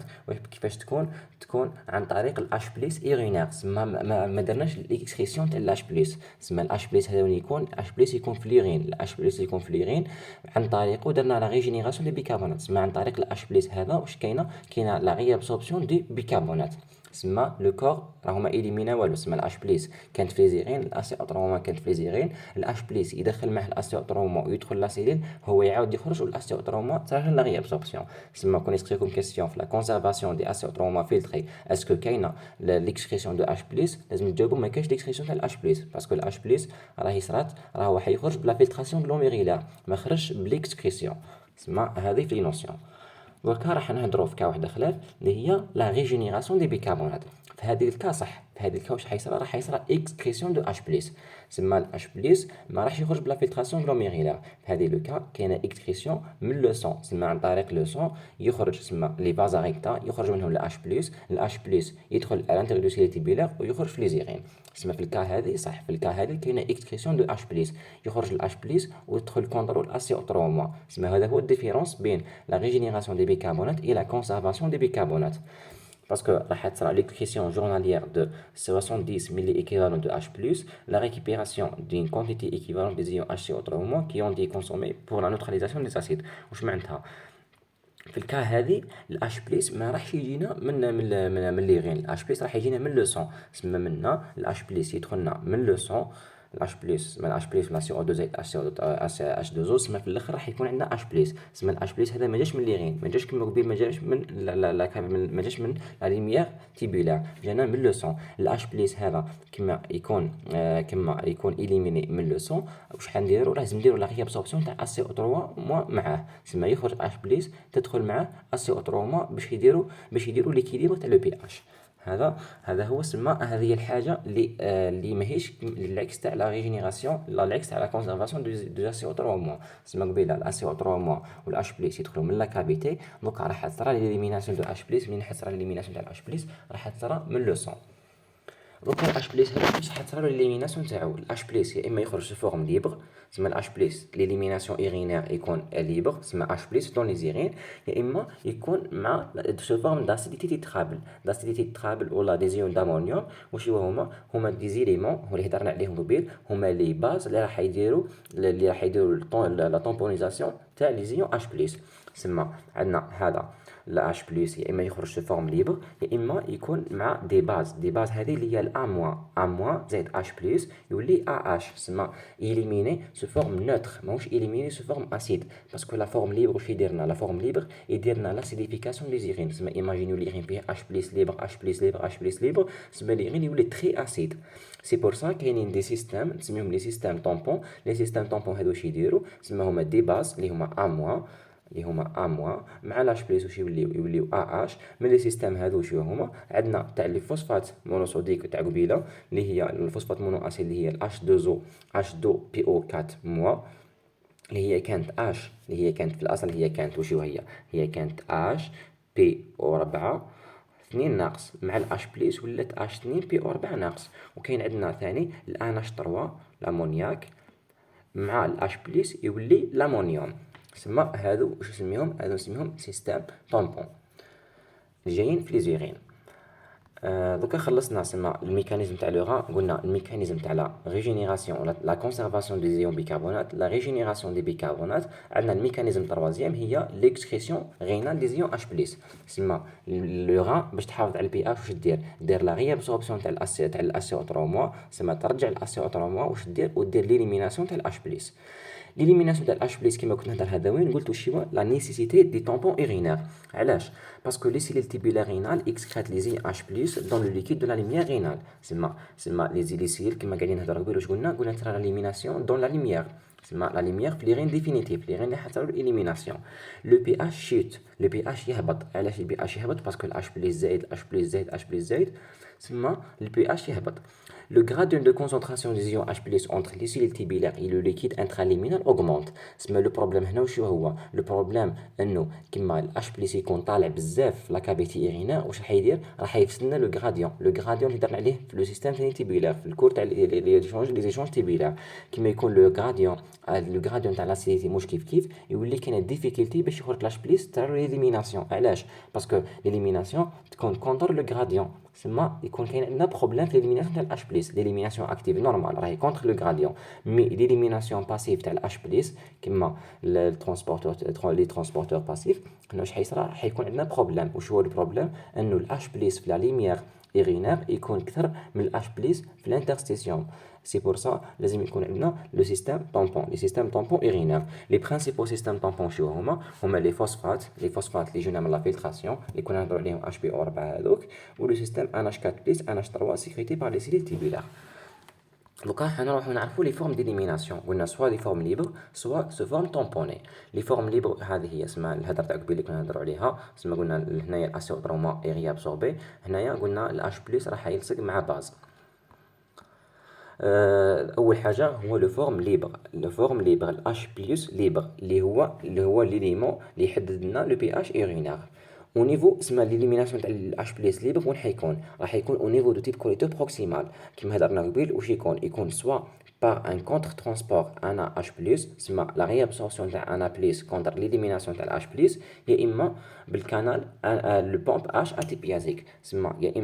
كيفاش تكون عن طريق الاش بليس ايرينير، سما ما درناش الاكسكريسيون تاع الاش بليس، سما الاش بليس هذا وين يكون الاش بليس يكون في ليرين، الاش بليس يكون في ليرين عن طريقه درنا لا ريجينيراسيون دي بيكربونات، سما عن طريق الاش بليس هذا واش كاينه لا ريابسوربسيون دي بيكربونات. سما لو كور راهو ما إليمينا والو، سما الاش بليس كانت في ليزيرين، الاسي اوتروما كانت في ليزيرين، الاش بليس يدخل معه الاسي اوتروما ويدخل لاسيلين، هو يعاود يخرج والاسي اوتروما تراجع لا ريابسوربسيون. سما كون يسقيكم كيسيون في لا كونسيرفاسيون دي اسي اوتروما فيلتري اسكو كاينه ليكسكريسيون دو اش بليس، لازم تجاوبوا ما كاينش ليكسكريسيون تاع الاش بليس، باسكو الاش بليس راهي صرات راهو حيخرج بلا فيلتراسيون غلوميريلار، ما خرجش بليكسكريسيون. سما هذه في لي نوسيون. دركا راح نهضروا في كا واحده خلاف اللي هي لا ريجينيراسيون دي بيكربونات. في هذه الكا صح، في هذه الكا واش حيصرى؟ راح يصرى اكسكريسيون دو اش بليس، سما الاش بليس ما راحش يخرج بلا فلتراسيون غلوميريلار. في هذه الكا كاينه اكسكريسيون من لو سون، سما عن طريق لو سون يخرج، سما لي فازا ريكتا يخرج منهم الاش بليس، الاش بليس يدخل على الانتيريور دو سيلي تيبيلار ويخرج في ليزيرين. سما في الكا هذه صح، في الكا هذه كاينه اكسكريسيون دو اش بليس، يخرج الاش بليس ويدخل كونترول اسي اوتروموا. سما هذا هو الديفيرونس بين لا ريجينيراسيون دي بيكربونات et la conservation des bicarbonates. Parce que l'électricité journalière de 70 milli-équivalents de H+, la récupération d'une quantité équivalente des ions HCO autrement qui ont été consommés pour la neutralisation des acides. واش معناتها؟ في الكا هذه الاش بليس ما راحش يجينا من لي غين، الاش بليس راح يجينا من لو سون، سما منا الاش بليس يدخلنا من لو سون، الاش بليس من الاش بليس لا سي او 2 زائد اش 2 او، سما في الاخر راح يكون عندنا اش بليس. سما الاش بليس هذا ما جاش من لي غين، ما جاش كيما قبيل، ما جاش من ما جاش من لا ليميير تيبولار، جانا من لو سون. الاش بليس هذا كيما يكون اليميني من لو سون، واش حنديروا؟ لازم نديروا لا ريابسوربسيون تاع اسي او 3 معاه، سما يخرج اش بليس تدخل معاه اسي او 3 باش يديروا ليكيليبر تاع لو بي اش. هذا هو سما هذه الحاجه اللي ماهيش العكس تاع لا ريجينيراسيون، لا العكس تاع لا كونسيرفاسيون دو اسي او 3 سما قبيله الاسي او 3 والاش بليس يدخلوا من لا كافيتي، دونك راح تصرى ليليميناسيون دو اش بليس، من حتصرى ليليميناسيون تاع الاش بليس راح تصرى من لو سون. دوكا الاش بليس هذا بصح حتصرالو ليليميناسيون تاعو. الاش بليس يا اما يخرج سو فورم ليبر، تسمى الاش بليس ليليميناسيون ايغينير يكون ليبر تسمى اش بليس دون لي زيغين، يا اما يكون مع سو فورم داسيديتي تيترابل، داسيديتي تيترابل ولا دي زيون دامونيوم. واش هما دي زيليمون هو اللي هضرنا عليهم قبيل، هما لي باز اللي راح يديروا لا طومبونيزاسيون تاع لي زيون اش بليس. تسمى عندنا هذا لا اش بلس يا اما يخرج سو فورم ليبر، يا اما يكون مع دي باز. دي باز هذه اللي هي الان موان زائد اش بلس يولي ا اش، تسمى إليميني سو فورم نوتر ماهوش إليميني سو فورم اسيد. باسكو لا فورم ليبر واش يديرنا؟ لا فورم ليبر يديرنا لاسيديفيكاسيون لي زيغين، تسمى ايماجينيو ليغين فيه اش بلس ليبر اش بلس ليبر اش بلس ليبر، تسمى ليغين يولي تري اسيد. سي بور سا كاينين دي سيستيم نسميهم لي سيستيم طومبون. لي سيستيم طومبون هادو واش يديروا؟ تسمى هما دي باز اللي هما ا موان، اللي هما ا موان مع لاش بليس واش يوليو ا اش. من لي سيستيم هادو شنو هما؟ عندنا تاع لي فوسفات مونوصوديك تاع قبيله اللي هي الفوسفات مونو اسيد اللي هي الاش 2 او اش 2 بي او 4 موا، اللي هي كانت اش، اللي هي كانت في الاصل هي كانت واش هي كانت اش بي او 4 2 ناقص، مع الاش بليس ولات اش 2 بي او 4 ناقص. وكاين عندنا ثاني الان اش 3 الامونياك مع الاش بليس يولي لامونيوم. تسمى هادو واش نسميهم؟ هادو نسميهم سيستيم طومبون جايين في لي زيغين. دوكا خلصنا سما الميكانيزم تاع لو غا. قلنا الميكانيزم تاع لا ريجينيراسيون ولا لا كونسيرفاسيون دي زيون بيكربونات، لا ريجينيراسيون دي بيكربونات. عندنا الميكانيزم تروازيام هي ليكسكريسيون رينال دي زيون اش بليس. سما لو غا باش تحافظ على البي اش واش دير لا ريابسوربسيون تاع الاسي او 3 موا، سما ترجع الاسي او 3 موا واش ودير ليليميناسيون تاع الاش بليس. ليليميناسيون تاع الاش بليس كيما كنت نهضر هذا وين قلت واش هو لا نيسيسيتي دي طومبون ايغينير. علاش؟ باسكو لي سيليل تيبيلار رينال اكسكريت لي زي اش بليس دون لو ليكيد دو لا ليميير رينال. سما لي سيليل كيما قاعدين نهضروا قبيل واش قلنا ترى ليليميناسيون دون لا ليميير، سما لا ليميير في لي غين ديفينيتيف، لي غين اللي حصلوا الاليميناسيون. لو بي اش شيت، لو بي اش يهبط. علاش البي اش يهبط؟ باسكو الاش بليس زايد الاش بليس زايد اش بليس زايد، سما البي اش يهبط. Le gradient de concentration des ions H+ entre les cellules tibillaires et le liquide intraliminal augmente. سما لو بروبليم هنا وشو هو؟ لو بروبليم انه كيما الاش بليس يكون طالع بزاف في لا كافيتي ايغينير واش راح يدير؟ راح يفسد لنا لو غراديون. لو غراديون اللي درنا عليه في لو سيستيم ثاني تيبيلار في الكور تاع لي زيشونج تيبيلار. كيما يكون لو غراديون تاع لاسيديتي مش كيف يولي كاين ديفيكولتي باش يخرج لاش بليس تاع ليليميناسيون. علاش؟ باسكو ليليميناسيون تكون كونتر لو غراديون، سما يكون كاين عندنا بروبليم في ليليميناسيون تاع الاش بليس. ليليميناسيون اكتيف نورمال راهي كونتر لو غراديون، مي ليليميناسيون باسيف تاع الاش بليس كيما الترونسبورتور لي ترونسبورتور باسيف هنا واش حيصرى؟ راح يكون عندنا بروبليم. واش هو البروبليم؟ انه الاش بليس في لا ليميير ايغينير يكون اكثر من الاش بليس في الانترستيسيوم. سي بور سا لازم يكون عندنا لو سيستيم طومبون، لي سيستيم طومبون ايغينير. لي برينسيبال سيستيم طومبون شو هما لي فوسفات اللي جونا من لا فلتراسيون اللي كنا نهضروا عليهم اش بي او 4 هذوك، ولو سيستيم ان اش 4 بلس ان اش 3 سيكريتي بار لي سيليل تيبيلار. دوكا حنروحو نعرفو لي فورم ديليميناسيون. قلنا سوا لي فورم ليبر سوا سو فورم طومبوني. لي فورم ليبر هذه هي اسمها الهدر تاع قبيل اللي كنا نهضروا عليها، اسمها قلنا هنايا الاسيو تروما اي ريابسوربي، هنايا قلنا الاش بلس راح يلصق مع باز. اول حاجه هو لو فورم ليبر. لو فورم ليبر الاش بلس ليبر اللي هو ليليمون اللي يحدد لنا لو بي اش ايغينير. او نيفو اسمها ليليميناسيون تاع الاش بلس ليبر وين حيكون؟ راح يكون او نيفو دو تيب كوليتور بروكسيمال كيما هضرنا قبيل. واش يكون سوا بار ان كونتر ترونسبور انا اش بلس، سما لا ريابسوربسيون تاع انا بلس كونتر ليليميناسيون تاع الاش بلس، يا اما بالكانال لو بومب اش اتيبيازيك، سما يا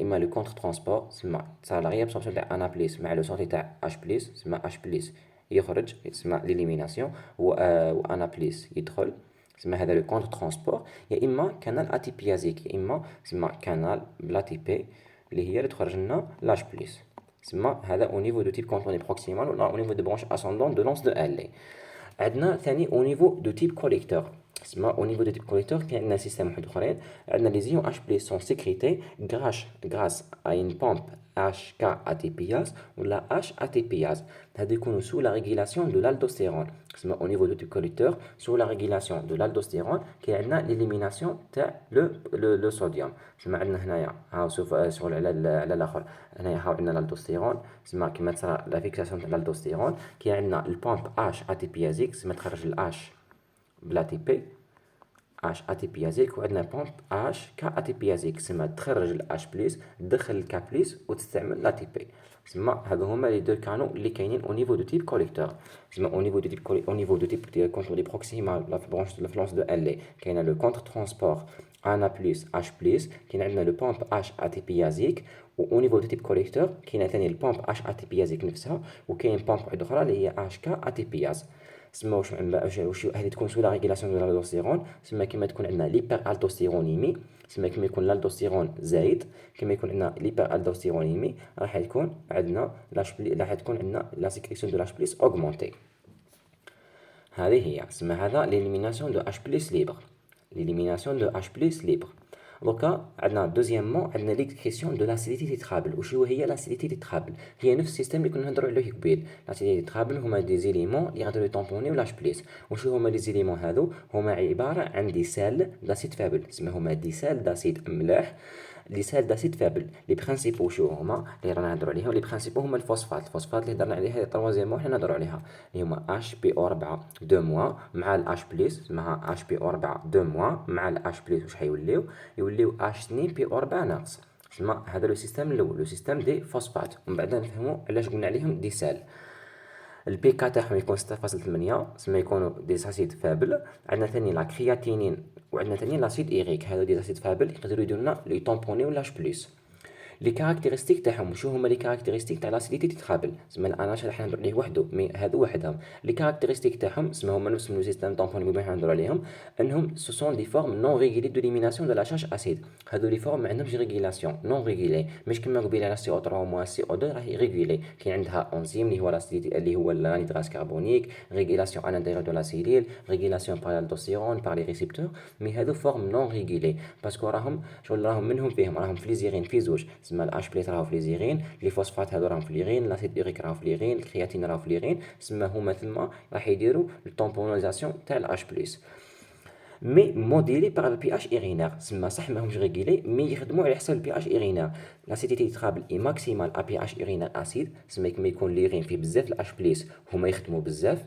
اما لو كونتر ترونسبور سما صار لا ريابسوربسيون تاع انا بلس مع لو سورتي تاع اش بلس، سما اش بلس يخرج سما ليليميناسيون و انا بلس يدخل، سما هذا لو كونتر ترونسبور. يا اما كانال اتيبيازيك، يا اما سما كانال بلا تيبي اللي هي اللي تخرج لنا لاش بلس، سما هذا او نيفو دو تيب كونتوني بروكسيمال ولا او نيفو دو برونش اسوندون دو لونس دو ال. عندنا ثاني او نيفو دو تيب كوليكتور، سما او نيفو دو تيب كوليكتور كاين عندنا سيستم واحد اخرين. عندنا لي زيون اش بلس سون سيكريتي غراس ا اون بومب اش كا اتيبياز ولا اش اتيبياز. هادو يكونوا سو لا ريغيلاسيون دو l'aldostérone. سما او نيفو دو تيب كوليكتور سو لا ريغيلاسيون دو l'aldostérone كاين عندنا ليليميناسيون تاع لو صوديوم. سما عندنا هنايا هاو شغل على الاخر، هنايا هاو عندنا l'aldostérone، سما كيما تصرا لا فيكساسيون تاع l'aldostérone كاين عندنا البومب اش اتيبيازيك، سما تخرج الاش بلا تي بي اش اتيبيازيك وعندنا بومب اش كا اتيبيازيك، تسمى تخرج الاش بلس تدخل الكا بلس وتستعمل لا تي بي. تسمى هادو هما لي دو كانو اللي كاينين او نيفو دو تيب كوليكتور. تسمى او نيفو دو تيب او نيفو دو تيب ديال كونتور دي بروكسيمال لا برونش لا فلونس دو ال كاينه لو كونتر ترونسبور انا بلس اش بلس، كاين عندنا لو بومب اش اتيبيازيك، و او نيفو دو تيب كوليكتور كاينه ثاني البومب اش اتيبيازيك نفسها، وكاين بومب واحده اخرى اللي هي اش كا اتيبياز. تسمى واش هذه تكون سو لا ريغولاسيون دو الالدوستيرون، تسمى كيما تكون عندنا ليبر الدوستيرونيمي، تسمى كيما يكون الالدوستيرون زايد، كيما يكون عندنا ليبر الدوستيرونيمي راح يكون عندنا راح تكون عندنا لا سيكريسيون دو لاش بليس اوغمونتي. هذه هي تسمى هذا ليليميناسيون دو اش بليس ليبر، ليليميناسيون دو اش بليس ليبر. دوكا عندنا دوزيامون عندنا ليكريسيون دو لاسيديتي تيترابل. وشنو هي لاسيديتي تيترابل؟ هي نفس السيستم اللي كنا نهضروا عليه قبيل. لاسيديتي تيترابل هما دي زيليمون اللي يقدروا يطومبونيو لاش بليس. وشنو هما لي زيليمون هادو؟ هما عباره عن دي سال داسيد فابل، تسمى هما دي سال داسيد ملاح، لي سال داسيد فابل. لي برينسيپو شو هما اللي رانا نهضروا عليهم؟ لي برينسيپو هما الفوسفات، الفوسفات اللي هضرنا عليها طروازيامون حنا نهضروا عليها اللي هما اش بي او 4 2 موا مع الاش بلس، اسمها اش بي او 4 2 موا مع الاش بلس واش حيوليو؟ يوليو اش 2 بي او 4 ناقص. تسمى هذا لو سيستم الاول، لو سيستم دي فوسفات. ومن بعد نفهموا علاش قلنا عليهم دي سال. البي كا تاعهم يكون 6.8، تسمى يكونوا دي اسيد فابل. عندنا ثاني لا كرياتينين وعندنا ثاني لاسيد ايريك، هذو دي اسيد فابل يقدروا يديروا لنا لي طومبونيو لاش بلس. لي كاركتيرستيك تاعهم شو هما؟ لي كاركتيرستيك تاع لاسيديتي تتقابل، تسمى الاناش راح نهضروا عليه وحده، مي هذو وحدهم. لي كاركتيرستيك تاعهم تسمى هما نفس لو سيستم طومبونيو اللي نهضروا عليهم، انهم سو سون دي فورم نون ريغولي دو ليميناسيون دو لا شاش اسيد. هذو لي فورم ما عندهمش ريغولاسيون، نون ريغولي، مش كيما قبيله لا سي او 3 موا سي او 2 راهي ريغولي. كاين عندها انزيم اللي هو لاسيديتي اللي هو الانيدراز كربونيك، ريغولاسيون ان انتيريور دو لا سيليل، ريغولاسيون بار الالدوستيرون بار لي ريسبتور. مي هذو فورم نون ريغولي باسكو راهم شغل راهم منهم فيهم، راهم في ليزيرين في زوج، تسمى الاش بليس راهو في ليزيرين، لي فوسفات هادو راهم في ليرين، لاسيد اوريك راهو في ليرين، الكرياتين راهو في ليرين، تسمى هما تما راح يديروا الطومبونيزاسيون تاع الاش بلس. مي موديلي باغ البي اش ايرينير، تسمى صح ماهمش ريغيلي مي يخدموا على حساب البي اش ايرينير. لاسيديتي تقابل اي ماكسيمال ا بي اش ايرينير اسيد، تسمى كيما يكون ليرين فيه بزاف الاش بليس هما يخدموا بزاف،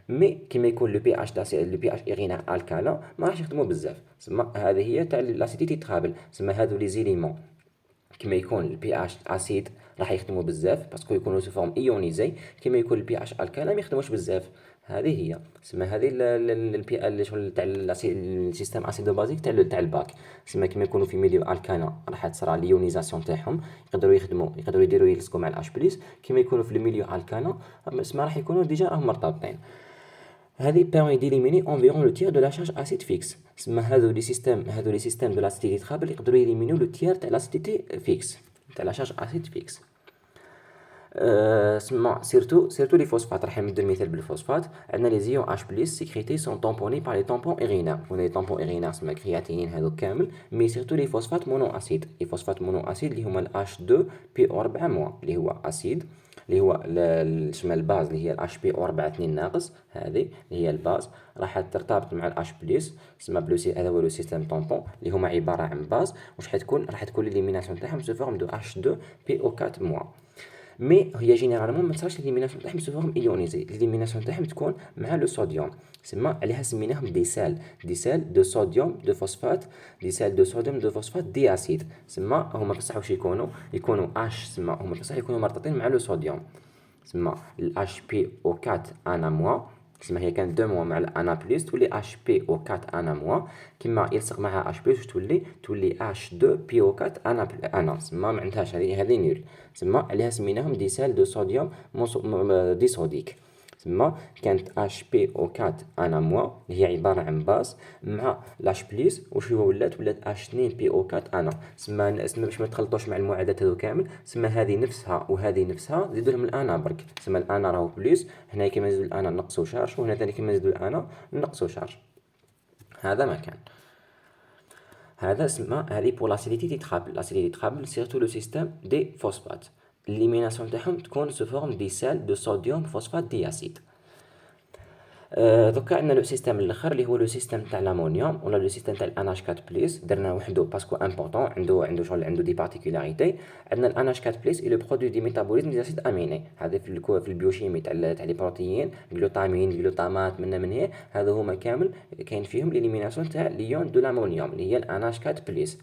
مي كيما يكون لو بي اش لو بي اش ايرينير الكالا ما راحش يخدموا بزاف. تسمى هذه هي تاع لاسيديتي تقابل، تسمى هذو لي زيليمون كيما يكون البي اش اسيد راح يخدموا بزاف باسكو يكونوا سو فورم ايونيزي، كيما يكون البي اش الكالا ما يخدموش بزاف. هذه هي تسمى هذه البي اللي شغل تاع السيستم اسيدو بازيك تاع الباك. تسمى كيما يكونوا في ميليو الكانا راح تصرى ليونيزاسيون تاعهم، يقدروا يديروا يلصقوا مع الاش بليس. كيما يكونوا في الميليو الكانا تسمى راح يكونوا ديجا راهم مرتبطين. هذه permet d'éliminer environ le tiers de la charge acide fixe. تسمى هذو لي سيستم دو لاسيديتي تخابل يقدروا يليمينيو لو تيير تاع لاسيديتي فيكس تاع لا شارج اسيد فيكس. تسمى سيرتو لي فوسفات، راح نمدو المثال بالفوسفات. عندنا لي زيون اش بلس سيكريتي سون طومبوني بار لي طومبون ايرينير، هنا لي طومبون ايرينير تسمى كرياتينين هذوك كامل، مي سيرتو لي فوسفات مونو اسيد، لي فوسفات مونو اسيد اللي هما الاش 2 بي او 4 موا اللي هو اسيد، اللي هو تسمى الباز اللي هي الاش بي او 4 2 ناقص، هذه اللي هي الباز راح ترتبط مع الاش بلس، تسمى بلوسي هذا هو لو سيستم طومبون اللي هما عباره عن باز. واش حتكون؟ راح تكون ليليميناسيون تاعهم سو فورم دو اش 2 بي او 4 موا. مي هي جينيرالمون ما تصراش ليليميناسيون تاعهم سو فورم ايونيزي، ليليميناسيون تاعهم تكون مع لو صوديوم، تسمى عليها سميناهم دي سال دو صوديوم دو فوسفات، دي سال دو صوديوم دو فوسفات دي اسيد. تسمى هما بصح واش يكونوا اش، تسمى هما بصح يكونوا مرتبطين مع لو صوديوم، تسمى الاش بي او 4 انا موا، تسمى هي كانت 2 موا مع الانا بلس تولي اش بي او 4 انا موا، كيما يلصق معها اش بلس تولي اش 2 بي او 4 انا تسمى ما عندهاش هذه نيول، تسمى عليها سميناهم دي سال دو صوديوم دي صوديك. تسمى كانت اش بي او 4 انا موا اللي هي عباره عن باز مع لاش بليس واش هو ولات اش 2 بي او 4 انا، تسمى باش ما تخلطوش مع المعادلات هذو كامل، تسمى هذه نفسها وهذه نفسها زيدو لهم الانا برك، تسمى الانا راهو بليس، هنا كيما نزيدو الانا نقصو شارج، وهنا ثاني كيما نزيدو الانا نقصو شارج. هذا ما كان، هذا اسمه هذه بور لاسيديتي تتقابل سيرتو لو سيستم دي فوسفات، الليميناسيون تاعهم تكون سو فورم دي سال دو صوديوم فوسفات دي اسيد. دوكا عندنا لو سيستيم الاخر اللي هو لو سيستيم تاع لامونيوم ولا لو سيستيم تاع الاناش 4 بليس. درنا وحده باسكو امبورطون، عنده شغل، عنده دي بارتيكولاريتي. عندنا الاناش 4 بليس اي لو برودوي دي ميتابوليزم دي اسيد اميني. هذا في البيوشيمي تاع لي بروتيين، جلوتامين، جلوتامات، من هي هذا هما كامل كاين فيهم ليليميناسيون تاع ليون دو لامونيوم اللي هي الاناش 4 بليس.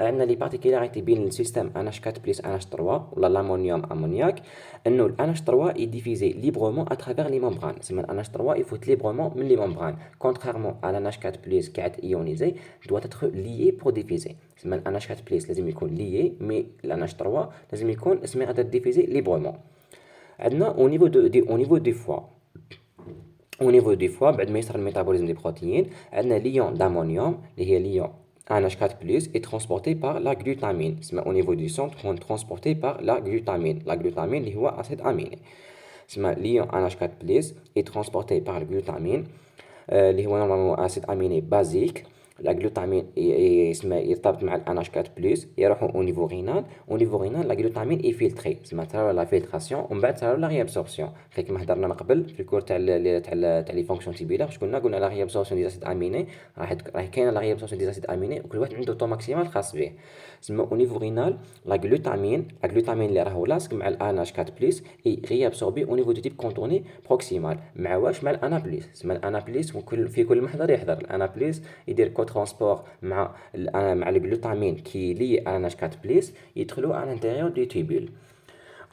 عندنا لي بارتيكولاريتي بين السيستم اناش 4 بلس اناش 3 ولا لامونيوم امونياك، انه الاناش 3 يديفيزي ليبرمون اترافير لي ممبران. سما الاناش 3 يفوت ليبرمون من لي ممبران، كونتريرمون على الاناش 4 بلس qui est ionisé doit être lié pour diffuser. سما الاناش 4 بلس لازم يكون lié، مي الاناش 3 لازم يكون اسمه غادا ديفيزي ليبرمون. عندنا au niveau du foie بعد ما يصير الميتابوليزم دي بروتيين، عندنا ليون d'amonium اللي هي ليون NH4+ est transporté par la glutamine. Au niveau du sang, transporté par la glutamine. La glutamine اللي هو acide aminé. l'ion NH4+ est transporté par la glutamine اللي هو normalement acide aminé basique. La glutamine يرتبط مع ال NH4+، يروحوا au niveau rénal. Au niveau rénal, la glutamine est filtrée. تصرا la filtration ومن بعد تصرا la réabsorption. كما هضرنا من قبل في الكور تاع لي فونكسيون تيبيلار، واش قلنا لا ريابسوربسيون دي اسيد اميني، راح كاينه لا ريابسوربسيون دي اسيد اميني وكل واحد عنده طو ماكسيمال خاص به. او نيفو رينال لا جلوتامين اللي راهو لاصق مع الان اش 4 بلس اي ريابسوربي او نيفو دو تيب كونتورني بروكسيمال. مع واش؟ مع الانا بلس. الانا بلس في كل محضر يحضر الانا بلس يدير كو ترونسبور مع الجلوتامين كي لي ان اش 4 بلس يدخلوا على الانتيريور دي تيبول.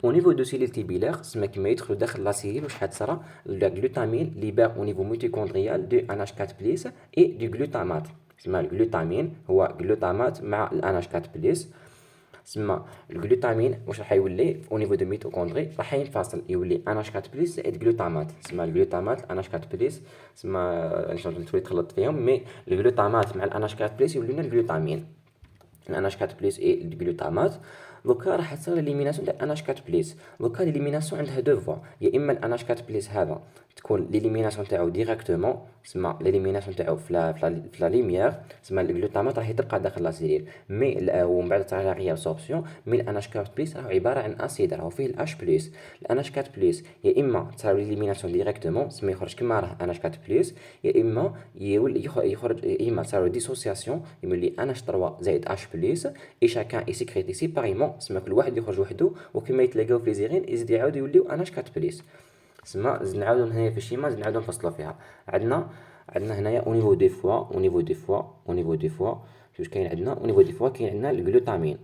Au niveau de cellules tubulaires, كما يدخلوا داخل لا سيل واش حتصرى الجلوتامين ليبر au niveau mitochondrial de NH4+ et du glutamate. الجلوتامين هو جلوتامات مع NH4+. الجلوتامين واش راح يولي au niveau de mitochondrie، راح ينفصل يولي NH4+ زائد جلوتامات. الجلوتامات NH4+، ان شاء الله تخلط فيهم، مي الجلوتامات مع NH4+ يوليو لنا الجلوتامين. NH4+ et الجلوتامات. دوكا راح تصير ليليميناسيون تاع NH4+. دوكا ليليميناسيون عندها دو فوا، يا اما NH4+ هذا تكون ليليميناسيون تاعو ديريكتومون، تسمى ليليميناسيون تاعو في لا ليميير، تسمى الجلوتامات راح تبقى داخل لا سيليل، مي ومن بعد تصير لها ريابسوربسيون. مي NH4+ راهو عباره عن اسيد، راهو فيه الH+. NH4+ يا اما تصير ليليميناسيون ديريكتومون، تسمى يخرج كما راه NH4+، يا اما يخرج، يا اما تصير ديسوسياسيون يولي NH3 زائد H+، اي شاكان يسكريتي سيباريمون، تسمى كل واحد يخرج وحده، وكما يتلاقاو في لي زيغين يزيد يعاود يوليو NH4+. تسمى زيد نعاودو هنايا في الشيما زيد نعاودو نفصلو فيها. عندنا هنايا او نيفو دي فوا واش كاين عندنا او نيفو دي فوا كاين عندنا الجلوتامين.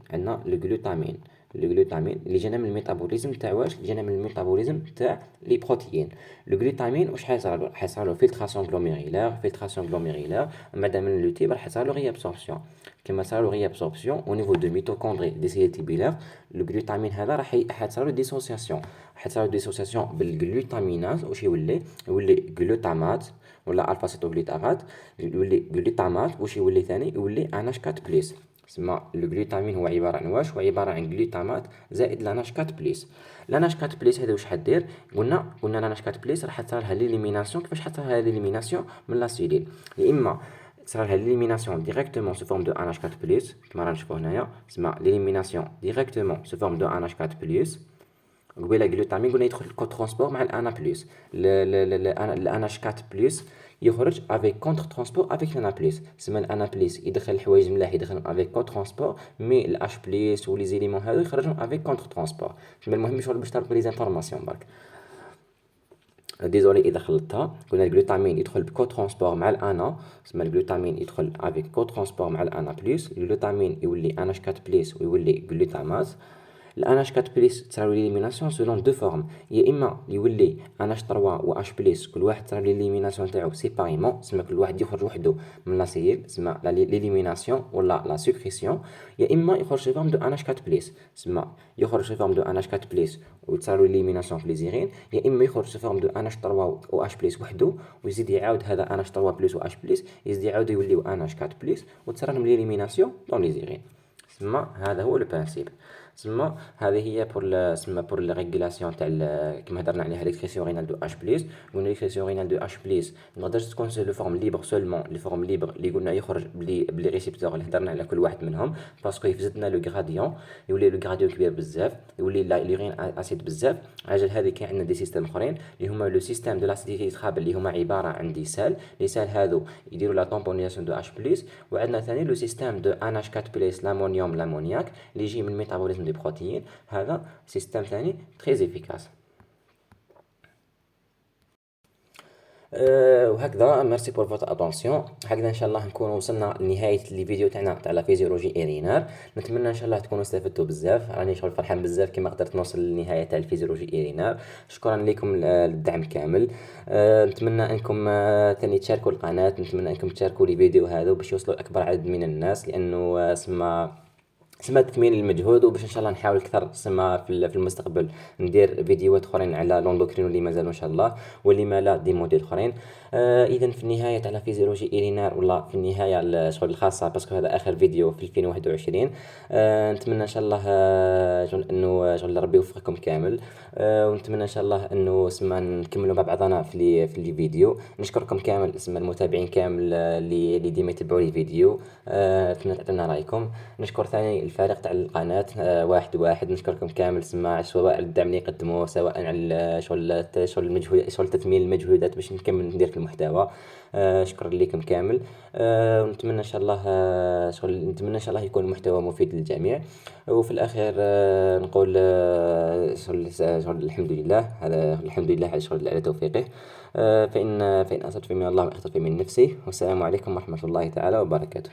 الجلوتامين اللي جانا من الميتابوليزم تاع واش؟ اللي جانا من الميتابوليزم تاع لي بروتيين. الجلوتامين واش حيصرالو فلتراسيون غلوميريلار، من بعد من لو تيب راح يصرالو ريابسوربسيون. كما صرالو ريابسوربسيون او نيفو دو ميتوكوندري دي سيل تيبيلار، الجلوتامين هذا راح يصرالو ديسوسياسيون، بالجلوتاميناز واش يولي جلوتامات ولا الفا سيتوغليتارات، يولي جلوتامات واش يولي ثاني؟ يولي NH4+. تسمى الجلوتامين هو عباره عن واش؟ هو عباره عن جلوتامات زائد NH4+. NH4+ هذا واش حدير؟ قلنا NH4+ راح تصير لها ليليميناسيون. كيفاش حتصير لها ليليميناسيون؟ من لا سيليل، يا اما تصير لها ليليميناسيون ديريكتومون سو فورم دو NH4+، كما راه نشوفو هنايا، تسمى ليليميناسيون ديريكتومون سو فورم دو NH4+. قبيله الجلوتامين قلنا يدخل كو ترونسبور مع الانا بلس، الانا 4 بلس يخرج افيك كونتر ترونسبور افيك الانا بلس. تسمى الانا بلس يدخل الحوايج ملاح يدخلهم افيك كو ترونسبور، مي الاش بلس ولي زيليمون هذو يخرجهم افيك كونتر ترونسبور. تسمى المهم شغل باش تعرفوا لي زانفورماسيون برك. ديزولي اذا خلطتها. قلنا الجلوتامين يدخل بكو ترونسبور مع الانا، تسمى الجلوتامين يدخل افيك كو ترونسبور مع الانا بلس، الجلوتامين يولي انا 4 بلس ويولي جلوتامات. NH4+ تصير ليليميناسيون سولون دو فورم، يا اما يولي NH3 و H+، كل واحد تصير ليليميناسيون تاعو سيباريمون، تسمى كل واحد يخرج وحده من لا سيل، تسمى ليليميناسيون ولا لا سكريسيون. يا اما يخرج في فورم دو NH4+، تسمى يخرج في فورم دو NH4+ وتصير ليليميناسيون في لي زيرين، يا اما يخرج في فورم دو NH3 و H+ وحده ويزيد يعاود هذا NH3+ و H+ يزيد يعاود يوليو NH4+ وتصير لهم ليليميناسيون دون لي زيرين. تسمى هذا هو لو برانسيب. تسمى هذه هي تسمى بور لا ريغولاسيون تاع كيما هضرنا عليها ليكسبريسيون رينال دو اش بليس. قلنا ليكسبريسيون رينال دو اش بليس ما تقدرش تكون سو لو فورم ليبر سولمون لي فورم ليبر اللي قلنا يخرج بلي ريسيبتور اللي هضرنا على كل واحد منهم، باسكو يفزدنا لو غراديون، يولي لو غراديون كبير بزاف، يولي ليغين اسيد بزاف. عجل هذه كاين عندنا دي سيستم اخرين اللي هما لو سيستم دو لاسيديتي ترابل اللي هما عباره عن دي سال، لي سال هذو يديروا لا طومبونياسيون دو اش بليس. وعندنا ثاني لو سيستم دو ان اش 4 بليس لامونيوم لامونياك اللي يجي من ميتابوليزم دي بروتيين. هذا سيستم ثاني تري افيكاس. وهكذا ميرسي بور فوتر اتونسيون. هكذا ان شاء الله نكون وصلنا لنهايه الفيديو تاعنا تاع لا فيزيولوجي ايرينار. نتمنى ان شاء الله تكونوا استفدتوا بزاف، راني شغل فرحان بزاف كيما قدرت نوصل للنهايه تاع الفيزيولوجي ايرينار. شكرا لكم للدعم كامل. نتمنى انكم ثاني تشاركوا القناه، نتمنى انكم تشاركوا لي فيديو هذا باش يوصلوا اكبر عدد من الناس، لانه سما تكميل المجهود، وباش ان شاء الله نحاول اكثر سما في المستقبل ندير فيديوهات اخرين على لوندوكرين اللي مازالوا ان شاء الله، واللي ما لا دي موديل اخرين. اذا في النهايه تاع لا فيزيولوجي ايرينار، ولا في النهايه الشغل الخاصه باسكو هذا اخر فيديو في 2021. نتمنى ان شاء الله شغل انه شغل ربي يوفقكم كامل. ونتمنى ان شاء الله انه سما نكملوا مع بعضنا في الفيديو. نشكركم كامل سما المتابعين كامل اللي ديما يتبعوا لي الفيديو. نتمنى تعطونا رايكم. نشكر ثاني الفريق تاع القناه واحد واحد، نشكركم كامل سما سواء على الدعم اللي يقدموه، سواء على شغل المجهود، شغل تثمين المجهودات باش نكمل ندير في المحتوى. شكرا لكم كامل. ونتمنى ان شاء الله نتمنى ان شاء الله يكون المحتوى مفيد للجميع. وفي الاخير نقول شغل الحمد لله، هذا الحمد لله على شغل على توفيقه. فإن أصبت فمن الله وأخطأت فمن نفسي. والسلام عليكم ورحمة الله تعالى وبركاته.